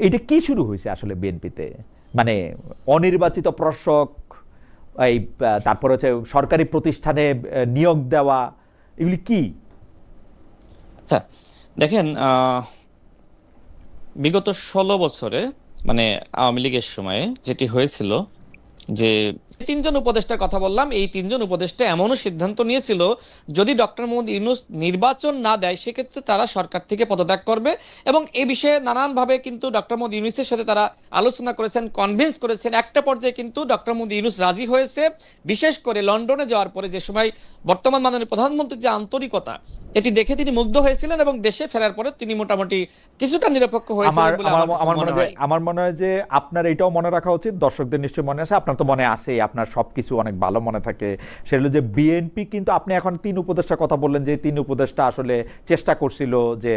এটা কি শুরু হয়েছে আসলে বিএনপিতে? মানে অনির্বাচিত প্রশাসক, এই তারপর হচ্ছে সরকারি প্রতিষ্ঠানে নিয়োগ দেওয়া, এগুলি কি? আচ্ছা, দেখেন, বিগত 16 বছরে মানে আওয়ামী লীগের সময়ে যেটি হয়েছিল যে তিনজন উপদেষ্টার কথা বললাম, এই তিনজন উপদেষ্টা এমনও সিদ্ধান্ত নিয়েছিল যদি ডক্টর মোহাম্মদ ইউনূস নির্বাচন না দেয় সেক্ষেত্রে তারা সরকার থেকে পদত্যাগ করবে, এবং এই বিষয়ে নানানভাবে কিন্তু ডক্টর মোহাম্মদ ইউনূসের সাথে তারা আলোচনা করেছেন, কনভিন্স করেছেন। একটা পর্যায়ে কিন্তু ডক্টর মোহাম্মদ ইউনূস রাজি হয়েছে, বিশেষ করে লন্ডনে যাওয়ার পরে যে সময় বর্তমান মাননীয় প্রধানমন্ত্রীর যে আন্তরিকতা এটি দেখে তিনি মুগ্ধ হয়েছিলেন, এবং দেশে ফেরার পরে তিনি মোটামুটি কিছুটা নিরপেক্ষ হয়েছিলেন বলে আমার কাছে মনে হয়। আমার মনে হয় যে আপনার এটাও মনে রাখা উচিত, দর্শকদের নিশ্চয়ই মনে আছে, আপনার তো মনে আছে, আপনার সবকিছু অনেক ভালো মনে থাকে, সেটা হলো যে বিএনপি কিন্তু আপনি এখন 3 উপদেষ্টার কথা বললেন যে 3 উপদেষ্টা আসলে চেষ্টা করছিল যে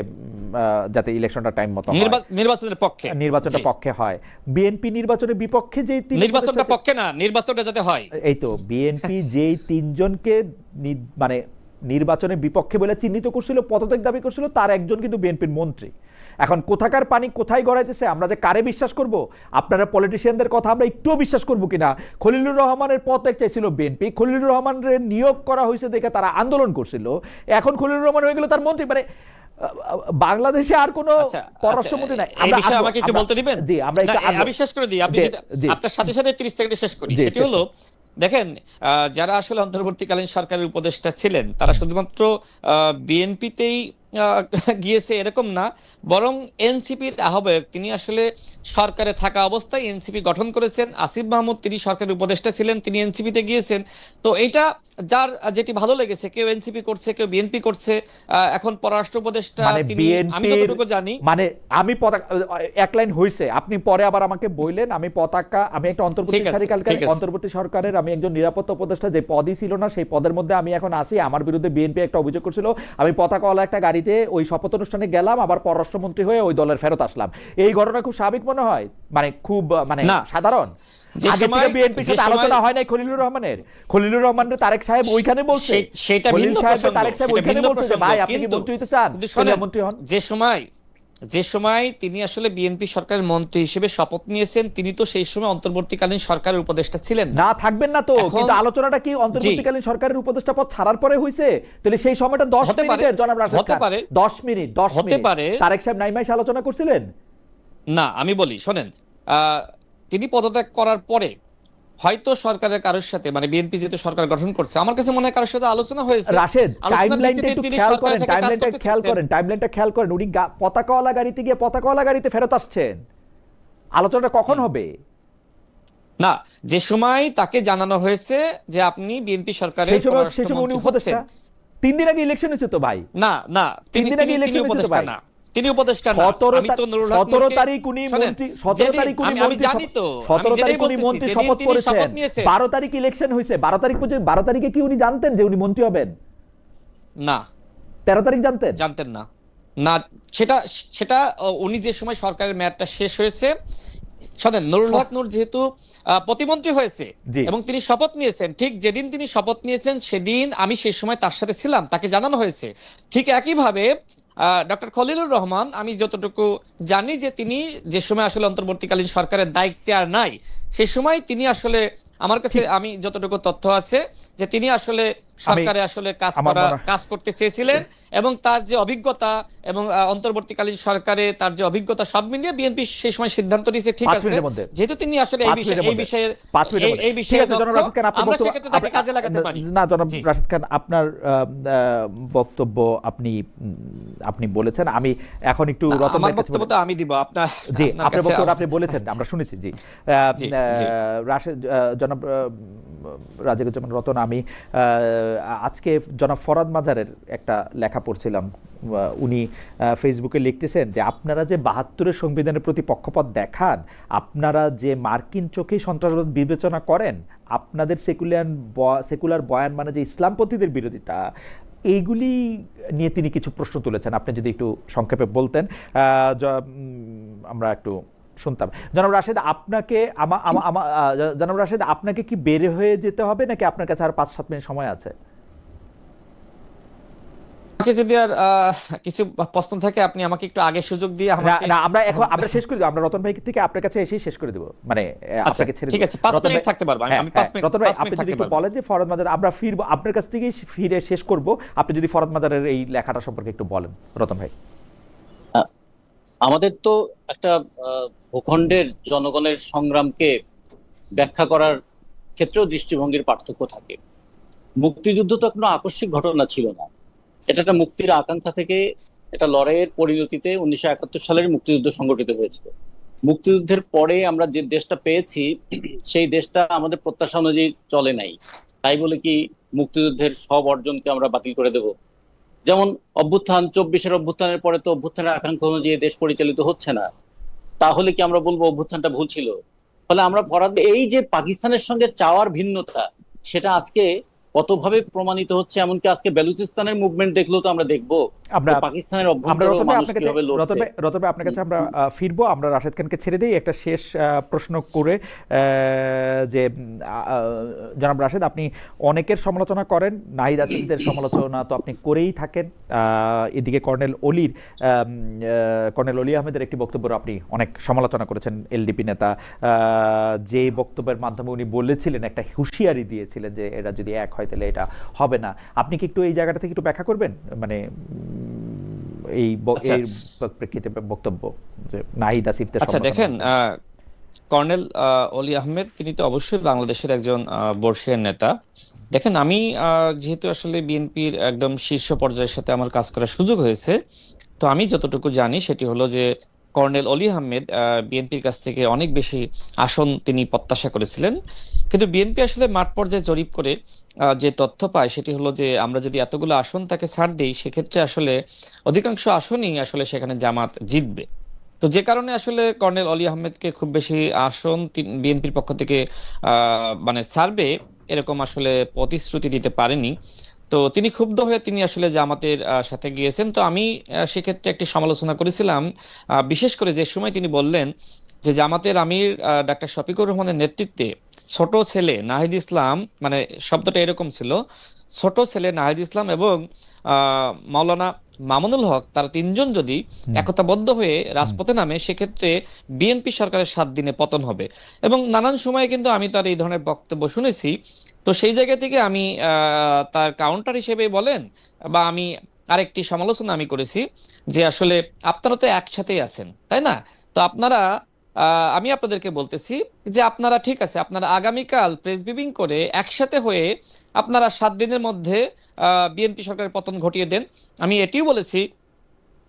যাতে ইলেকশনটা টাইম মতো হয়, নির্বাচনটা পক্ষে হয়। বিএনপি নির্বাচনের বিপক্ষে যে নির্বাচনটা পক্ষে না, নির্বাচনটা যাতে হয়, এই তো বিএনপি যেই 3 জনকে মানে নির্বাচনের বিপক্ষে বলে চিহ্নিত করছিল, পদত্যাগ দাবি করছিল, তার একজন কিন্তু বিএনপির মন্ত্রী। এখন কোথাকার পানি কোথায় গড়াইতেছে, আমরা যে কারে বিশ্বাস করব? আপনারা পলিটিশিয়ানদের কথা আমরা একটুও বিশ্বাস করব কিনা? খলিলুর রহমানের পদত্যাগ চাইছিল বিএনপি, খলিলুর রহমানের নিয়োগ করা হয়েছে দেখে তারা আন্দোলন করছিল, এখন খলিলুর রহমান হয়ে গেল তার মন্ত্রী। মানে বাংলাদেশে আর কোনো পররাষ্ট্রমন্ত্রী নাই। এই বিষয়ে আমাকে একটু বলতে দিবেন? জি, আমরা একটু আমি শেষ করে দিই, আপনি আপনার সাথে সাথে 30 সেকেন্ডে শেষ করি। সেটি হলো, দেখেন, যারা আসলে অন্তর্বর্তীকালীন সরকারের উপদেষ্টা ছিলেন তারা শুধুমাত্র বিএনপিতেই গিয়েছে এরকম না, বরং এনসিপির আহ্বায়ক তিনি আসলে সরকারে থাকা অবস্থায় এনসিপি গঠন করেছেন। আসিফ মাহমুদ তিনি সরকারের উপদেষ্টা ছিলেন, তিনি এনসিপিতে গিয়েছেন। তো এইটা যার যেটি ভালো লেগেছে, কেউ এনসিপি করছে, কেউ বিএনপি করছে। এখন পররাষ্ট্র উপদেষ্টা তিনি, আমি যতটুকু জানি, মানে আমি এক লাইন হইছে, আপনি পরে আবার আমাকে বললেন আমি পতাকা, আমি একটা অন্তর্বর্তী সরকারের আমি একজন নিরাপত্তা উপদেষ্টা, যে পদই ছিল না সেই পদের মধ্যে আমি এখন আসি। আমার বিরুদ্ধে বিএনপি একটা অভিযোগ করছিল, আমি পতাকাওয়ালা একটা গাড়িতে ওই শপথ অনুষ্ঠানে গেলাম, আবার পররাষ্ট্রমন্ত্রী হয়ে ওই দলের ফেরত আসলাম। এই ঘটনা খুব স্বাভাবিক মনে হয়, মানে খুব মানে সাধারণ। আগে থেকে বিএনপির সাথে আলোচনা হয় নাই খলিলুর রহমানের? খলিলুর রহমানের তারেক সাহেব ওইখানে বলছে, সেটা ভিন্ন প্রসঙ্গ, তারেক সাহেব ওইখানে বলছে ভাই আপনি কি মন্ত্রী হতে চান, মন্ত্রী হন। যে সময় তিনি আসলে বিএনপি সরকারের মন্ত্রী হিসেবে শপথ নিয়েছেন, তিনি তো সেই সময় অন্তর্বর্তীকালীন সরকারের উপদেষ্টা ছিলেন না, থাকবেন না তো। কিন্তু আলোচনাটা কি অন্তর্বর্তীকালীন সরকারের উপদেষ্টা পদ ছাড়ার পরে হইছে? তাহলে সেই সময়টা 10 মিনিটের, জনাব রাশেদ খান, 10 মিনিট তারেক সাহেব নাইমাইশ আলোচনা করছিলেন না। আমি বলি শোনেন, তিনি পদত্যাগ করার পরে হয়তো সরকারের কারোর সাথে, মানে বিএনপি যেহেতু সরকার গঠন করছে, আমার কাছে মনে হয় কারোর সাথে আলোচনা হয়েছে। রাশেদ, টাইমলাইনটা একটু খেয়াল করেন, উনি পতাকাওয়ালা গাড়িতে গিয়ে পতাকাওয়ালা গাড়িতে ফেরত আসছেন। আলোচনাটা কখন হবে? না, যে সময় তাকে জানানো হয়েছে যে আপনি বিএনপি সরকারের সেই সময় উনি উপদেষ্টা। 3 দিন আগে ইলেকশন হয়েছে তো ভাই। না, তিনি উপদেষ্টা না, তিনি উপদেষ্টা না। 17 তারিখ উনি মন্ত্রী, 17 তারিখ উনি মন্ত্রী, আমি জানি তো, 17 তারিখ উনি মন্ত্রী শপথ করেছেন, 12 তারিখ ইলেকশন হয়েছে। 12 তারিখ পর্যন্ত, 12 তারিখে কি উনি জানতেন যে উনি মন্ত্রী হবেন? না। 13 তারিখ জানতেন না। না, সেটা উনি যে সময় সরকারের মেয়াদটা শেষ হয়েছে, শোনেন, নুরুল হক নূর যেহেতু প্রতিমন্ত্রী হয়েছে এবং তিনি শপথ নিয়েছেন, ঠিক যেদিন তিনি শপথ নিয়েছেন সেদিন আমি সেই সময় তার সাথে ছিলাম, তাকে জানানো হয়েছে। ঠিক একইভাবে ডক্টর খলিলুর রহমান, আমি যতটুকু জানি যে তিনি যে সময় আসলে অন্তর্বর্তীকালীন সরকারের দায়িত্বে আর নাই, সেই সময় তিনি আসলে, আমার কাছে আমি যতটুকু তথ্য আছে যে তিনি আসলে সরকারে আসলে কাজ করতে চেয়েছিলেন, এবং তার যে অভিজ্ঞতা এবং অন্তর্বর্তীকালীন সরকারে তার যে অভিজ্ঞতা সব মিলিয়ে বিএনপি সেই সময় সিদ্ধান্ত নিয়েছে, ঠিক আছে, যেহেতু তিনি আসলে এই বিষয়ে আমরা সেক্ষেত্রে তাকে কাজে লাগাতে পারি। না, জনাব রাশেদ খান, আপনার বক্তব্য আপনি বলেছেন, আমি এখন একটু আমার বক্তব্যটা আমি দিব, আপনার বক্তব্য আপনি বলেছেন, আমরা শুনেছি। জি, রাশেদ, জনাব রাজিকুজ্জামান রতন, আমি আজকে জনাব ফরহাদ মাজারের একটা লেখা পড়ছিলাম। উনি ফেসবুকে লিখতেছেন যে আপনারা যে 72-এর সংবিধানের প্রতি পক্ষপাত দেখান, আপনারা যে মার্কিন চোখে সন্ত্রাসবাদ বিবেচনা করেন, আপনাদের সেকুলার বয়ান মানে যে ইসলামপন্থীদের বিরোধিতা, এইগুলি নিয়ে তিনি কিছু প্রশ্ন তুলেছেন। আপনি যদি একটু সংক্ষেপে বলতেন আমরা একটু শুনতাম। জনাব রাশেদ, আপনাকে কি বের হয়ে যেতে হবে নাকি আপনার কাছে আর 5-7 মিনিট সময় আছে? যদি আর কিছু প্রশ্ন থাকে আপনি আমাকে একটু আগে সুযোগ দিয়ে আমরা শেষ করে দেব। আমরা রতন ভাই থেকে আপনার কাছে এসেই শেষ করে দেব, মানে আপনাকে ছেড়ে দেব। ঠিক আছে, 5 মিনিট থাকতে পারবো আমি 5 মিনিট। রতন ভাই, আপনি যদি একটু বলেন যে ফরহাদ মাজার, আমরা ফিরবো আপনার কাছ থেকেই, ফিরে শেষ করব। আপনি যদি ফরহাদ মাজারের এই লেখাটা সম্পর্কে একটু বলেন রতন ভাই। আমাদের তো একটা ভূখণ্ডের জনগণের সংগ্রামকে ব্যাখ্যা করার ক্ষেত্রেও দৃষ্টিভঙ্গির পার্থক্য থাকে। মুক্তিযুদ্ধ তো কোনো আকস্মিক ঘটনা ছিল না, এটা একটা মুক্তির আকাঙ্ক্ষা থেকে এটা লড়াইয়ের পরিণতিতে 1971 সালের মুক্তিযুদ্ধ সংগঠিত হয়েছিল। মুক্তিযুদ্ধের পরে আমরা যে দেশটা পেয়েছি সেই দেশটা আমাদের প্রত্যাশা অনুযায়ী চলে নাই, তাই বলে কি মুক্তিযুদ্ধের সব অর্জনকে আমরা বাতিল করে দেব? যেমন অভ্যুত্থান, 24-এর অভ্যুত্থানের পরে তো অভ্যুত্থানের আকাঙ্ক্ষা অনুযায়ী দেশ পরিচালিত হচ্ছে না, তাহলে কি আমরা বলবো অভ্যুত্থানটা ভুল ছিল? ফলে আমরা এই যে পাকিস্তানের সঙ্গে চাওয়ার ভিন্নতা, সেটা আজকে কতভাবে প্রমাণিত হচ্ছে। এমনকি আজকে বেলুচিস্তানের মুভমেন্ট দেখলেও তো আমরা দেখবো আমরা পাকিস্তানের আমরা অভ্যন্তরে রতন ভাই মানুষ আপনার কাছে কিভাবে লড়ছে। রতন ভাই আপনার কাছে আমরা ফিরবো। আমরা রাশেদ খানকে ছেড়ে দিই একটা শেষ প্রশ্ন করে, যে জনাব রাশেদ, আপনি অনেকের সমালোচনা করেন, নাহিদ আসিফদের সমালোচনা তো আপনি করেই থাকেন। এদিকে কর্নেল অলি আহমেদের একটি বক্তব্যের আপনি অনেক সমালোচনা করেছেন, এলডিপি নেতা, যে বক্তব্যের মাধ্যমে উনি বলেছিলেন, একটা হুঁশিয়ারি দিয়েছিলেন যে এরা যদি এক হয় তাহলে এটা হবে না। আপনি কি একটু এই জায়গাটা থেকে একটু ব্যাখ্যা করবেন, মানে এই এর প্রেক্ষিতে বক্তব্য যে নাহিদ আসিফদের আচ্ছা দেখেন, কর্নেল অলি আহমেদ তিনি তো অবশ্যই বাংলাদেশের একজন বর্ষীয় নেতা। দেখেন, আমি যেহেতু আসলে বিএনপির একদম শীর্ষ পর্যায়ের সাথে আমার কাজ করার সুযোগ হয়েছে, তো আমি যতটুকু জানি সেটি হলো যে কর্নেল অলি আহমেদ বিএনপির কাছ থেকে অনেক বেশি আসন তিনি প্রত্যাশা করেছিলেন। কিন্তু বিএনপি আসলে মাঠ পর্যায়ে জরিপ করে যে তথ্য পায় সেটি হলো যে আমরা যদি এতগুলো আসন তাকে ছাড় দিই, সেক্ষেত্রে আসলে অধিকাংশ আসনই আসলে সেখানে জামাত জিতবে। তো যে কারণে আসলে কর্নেল অলি আহমেদকে খুব বেশি আসন বিএনপির পক্ষ থেকে মানে ছাড়বে এরকম আসলে প্রতিশ্রুতি দিতে পারেনি। তো তিনি ক্ষুব্ধ হয়ে তিনি আসলে জামাতের সাথে গিয়েছেন। তো আমি সেক্ষেত্রে একটি সমালোচনা করেছিলাম, বিশেষ করে যে সময় তিনি বললেন যে জামাতের আমির ডাক্তার শফিকুর রহমানের নেতৃত্বে ছোট ছেলে নাহিদ ইসলাম, মানে শব্দটা এরকম ছিল, ছোট ছেলে নাহিদ ইসলাম এবং মাওলানা মামুনুল হক, তারা তিনজন যদি একতাবদ্ধ হয়ে রাজপথে নামে সেক্ষেত্রে বিএনপি সরকারের 7 দিনে পতন হবে। এবং নানান সময়ে কিন্তু আমি তার এই ধরনের বক্তব্য শুনেছি। তো সেই জায়গা থেকে আমি তার কাউন্টার হিসেবে বলেন বা আমি আরেকটি সমালোচনা আমি করেছি যে আসলে আপনারা তো একসাথেই আছেন, তাই না? তো আপনারা আমি আপনাদেরকে বলতেছি যে আপনারা ঠিক আছে, আপনারা আগামীকাল প্রেস ব্রিফিং করে একসাথে হয়ে আপনারা 7 দিনের মধ্যে বিএনপি সরকারের পতন ঘটিয়ে দেন। আমি এটিও বলেছি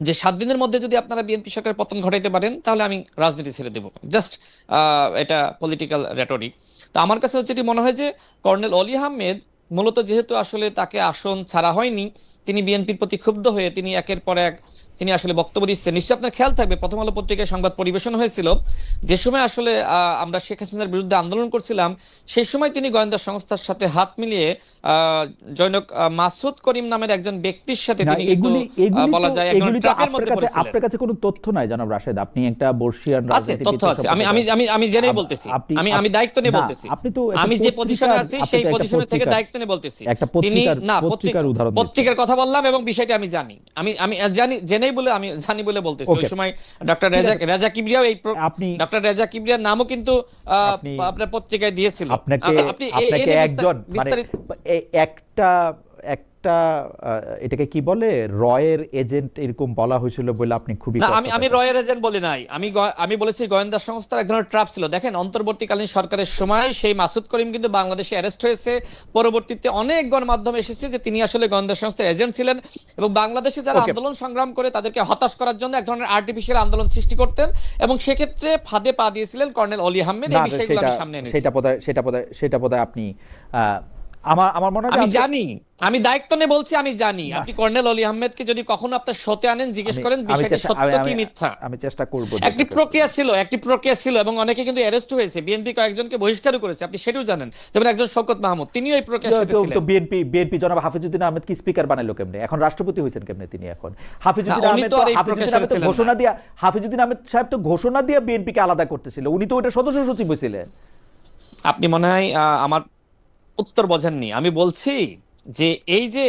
যে 7 দিনের মধ্যে যদি আপনারা বিএনপি সরকারের পতন ঘটাইতে পারেন তাহলে আমি রাজনীতি ছেড়ে দেব। জাস্ট এটা পলিটিক্যাল রেটরিক। তো আমার কাছে হচ্ছে এটি মনে হয় যে কর্নেল অলি আহমেদ মূলত যেহেতু আসলে তাকে আসন ছাড়া হয়নি, তিনি বিএনপির প্রতি ক্ষুব্ধ হয়ে তিনি একের পর এক তিনি আসলে বক্তব্য দিচ্ছেন। নিশ্চয়ই আপনার খেয়াল থাকবে, প্রথম আলো পত্রিকায় সংবাদ পরিবেশন হয়েছিল যে সময় আসলে আমরা শেখ হাসিনার বিরুদ্ধে আন্দোলন করছিলাম, সেই সময় তিনি গোয়েন্দা সংস্থার সাথে হাত মিলিয়ে জনক মাসুদ করিম নামের একজন ব্যক্তির সাথে তিনি কিন্তু বলা যায় একজন ট্রাকের মধ্যে পড়েছিলেন। আপনার কাছে কোনো তথ্য নাই জনাব রাশেদ, আপনি একটা বর্ষীয়ান আছে, রাজনীতিবিদ, তথ্য আছে, আমি জেনেই বলতেছি, আমি দায়িত্ব নিয়ে বলতেছি, আপনি তো আমি যে পজিশনে আছি সেই পজিশনে থেকে দায়িত্ব নিয়ে বলতেছি। তিনি না পত্রিকার কথা বললাম এবং বিষয়টা আমি জানি, আমি জানি, জেনেই বলে আমি জানি বলে বলতেছি। ওই সময় ডক্টর রেজা কিবরিয়া, এই ডক্টর রেজা কিবরিয়ার নামও কিন্তু আপনার পত্রিকায় দিয়েছিল। আপনাকে একজন মানে একটা এটাকে কি বলে, রয়ের এজেন্ট এরকম বলা হয়েছিল বলে আপনি খুবই না, আমি রয়ের এজেন্ট বলি নাই, আমি বলেছি গোয়েন্দা সংস্থার এক ধরনের ট্র্যাপ ছিল। দেখেন, অন্তর্বর্তীকালীন সরকারের সময় সেই মাসুদ করিম কিন্তু বাংলাদেশে অ্যারেস্ট হয়েছে, পরবর্তীতে অনেক গণমাধ্যম এসেছে যে তিনি আসলে গোয়েন্দা সংস্থার এজেন্ট ছিলেন এবং বাংলাদেশে যারা আন্দোলন সংগ্রাম করে তাদেরকে হতাশ করার জন্য এক ধরনের আর্টিফিশিয়াল আন্দোলন সৃষ্টি করতেন এবং সেক্ষেত্রে ফাঁদে পা দিয়েছিলেন কর্নেল অলি আহমেদ। এই বিষয়গুলো আমি সামনে এনেছি। সেটা বোধহয় আপনি আমার মনে হয় আমি জানি, আমি দায়িত্ব নিয়ে বলছি, আমি জানি। আপনি কর্নেল অলি আহমেদকে যদি কখনো আপনার শোতে আনেন, জিজ্ঞেস করেন বিষয়টা সত্য কি মিথ্যা। আমি চেষ্টা করব। একটি প্রক্রিয়া ছিল এবং অনেকে কিন্তু অ্যারেস্ট হয়েছে, বিএনপি কয়েকজনকে বহিষ্কারও করেছে, আপনি সেটাও জানেন। যেমন একজন শওকত মাহমুদ, তিনিও এই প্রক্রিয়ার সাথে ছিলেন। তো বিএনপি জনাব হাফিজউদ্দিন আহমেদ কি স্পিকার বানাইলো কেমনে? এখন রাষ্ট্রপতি হয়েছেন কেমনে তিনি? এখন হাফিজউদ্দিন আহমেদ সাহেব তো ঘোষণা দিয়ে বিএনপি কে আলাদা করতেছিল, উনি তো ওটা সদস্য সচিব হয়েছিলেন। আপনি মনে হয় আমার উত্তর বোঝেননি। আমি বলছি যে এই যে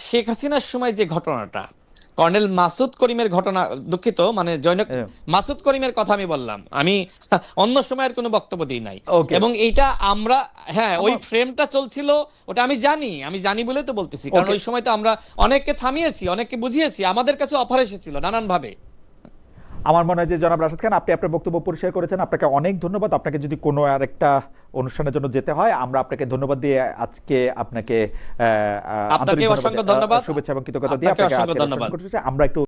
শেখ হাসিনার সময় যে ঘটনাটা, কর্নেল মাসুদ করিমের ঘটনা, দুঃখিত, মানে জনক মাসুদ করিমের কথা আমি বললাম, আমি অন্য সময়ের কোনো বক্তব্য দিই নাই। এবং এইটা আমরা ওই ফ্রেমটা চলছিল, ওটা আমি জানি বলে তো বলতেছি, কারণ ওই সময় তো আমরা অনেককে থামিয়েছি, অনেককে বুঝিয়েছি, আমাদের কাছে অফার এসেছিল নানান ভাবে। আমার মনে হয় যে জনাব রাশেদ খান, আপনি আপনার বক্তব্য পরিষ্কার করেছেন, আপনাকে অনেক ধন্যবাদ। আপনাকে যদি কোনো আরেকটা অনুষ্ঠানের জন্য যেতে হয়, আমরা আপনাকে ধন্যবাদ দিয়ে আজকে আপনাকে আপনাকে অসংখ্য ধন্যবাদ। শুভেচ্ছা এবং কৃতজ্ঞতা দিয়ে আপনাকে আপনাকে অসংখ্য আজকে ধন্যবাদ। আমরা একটু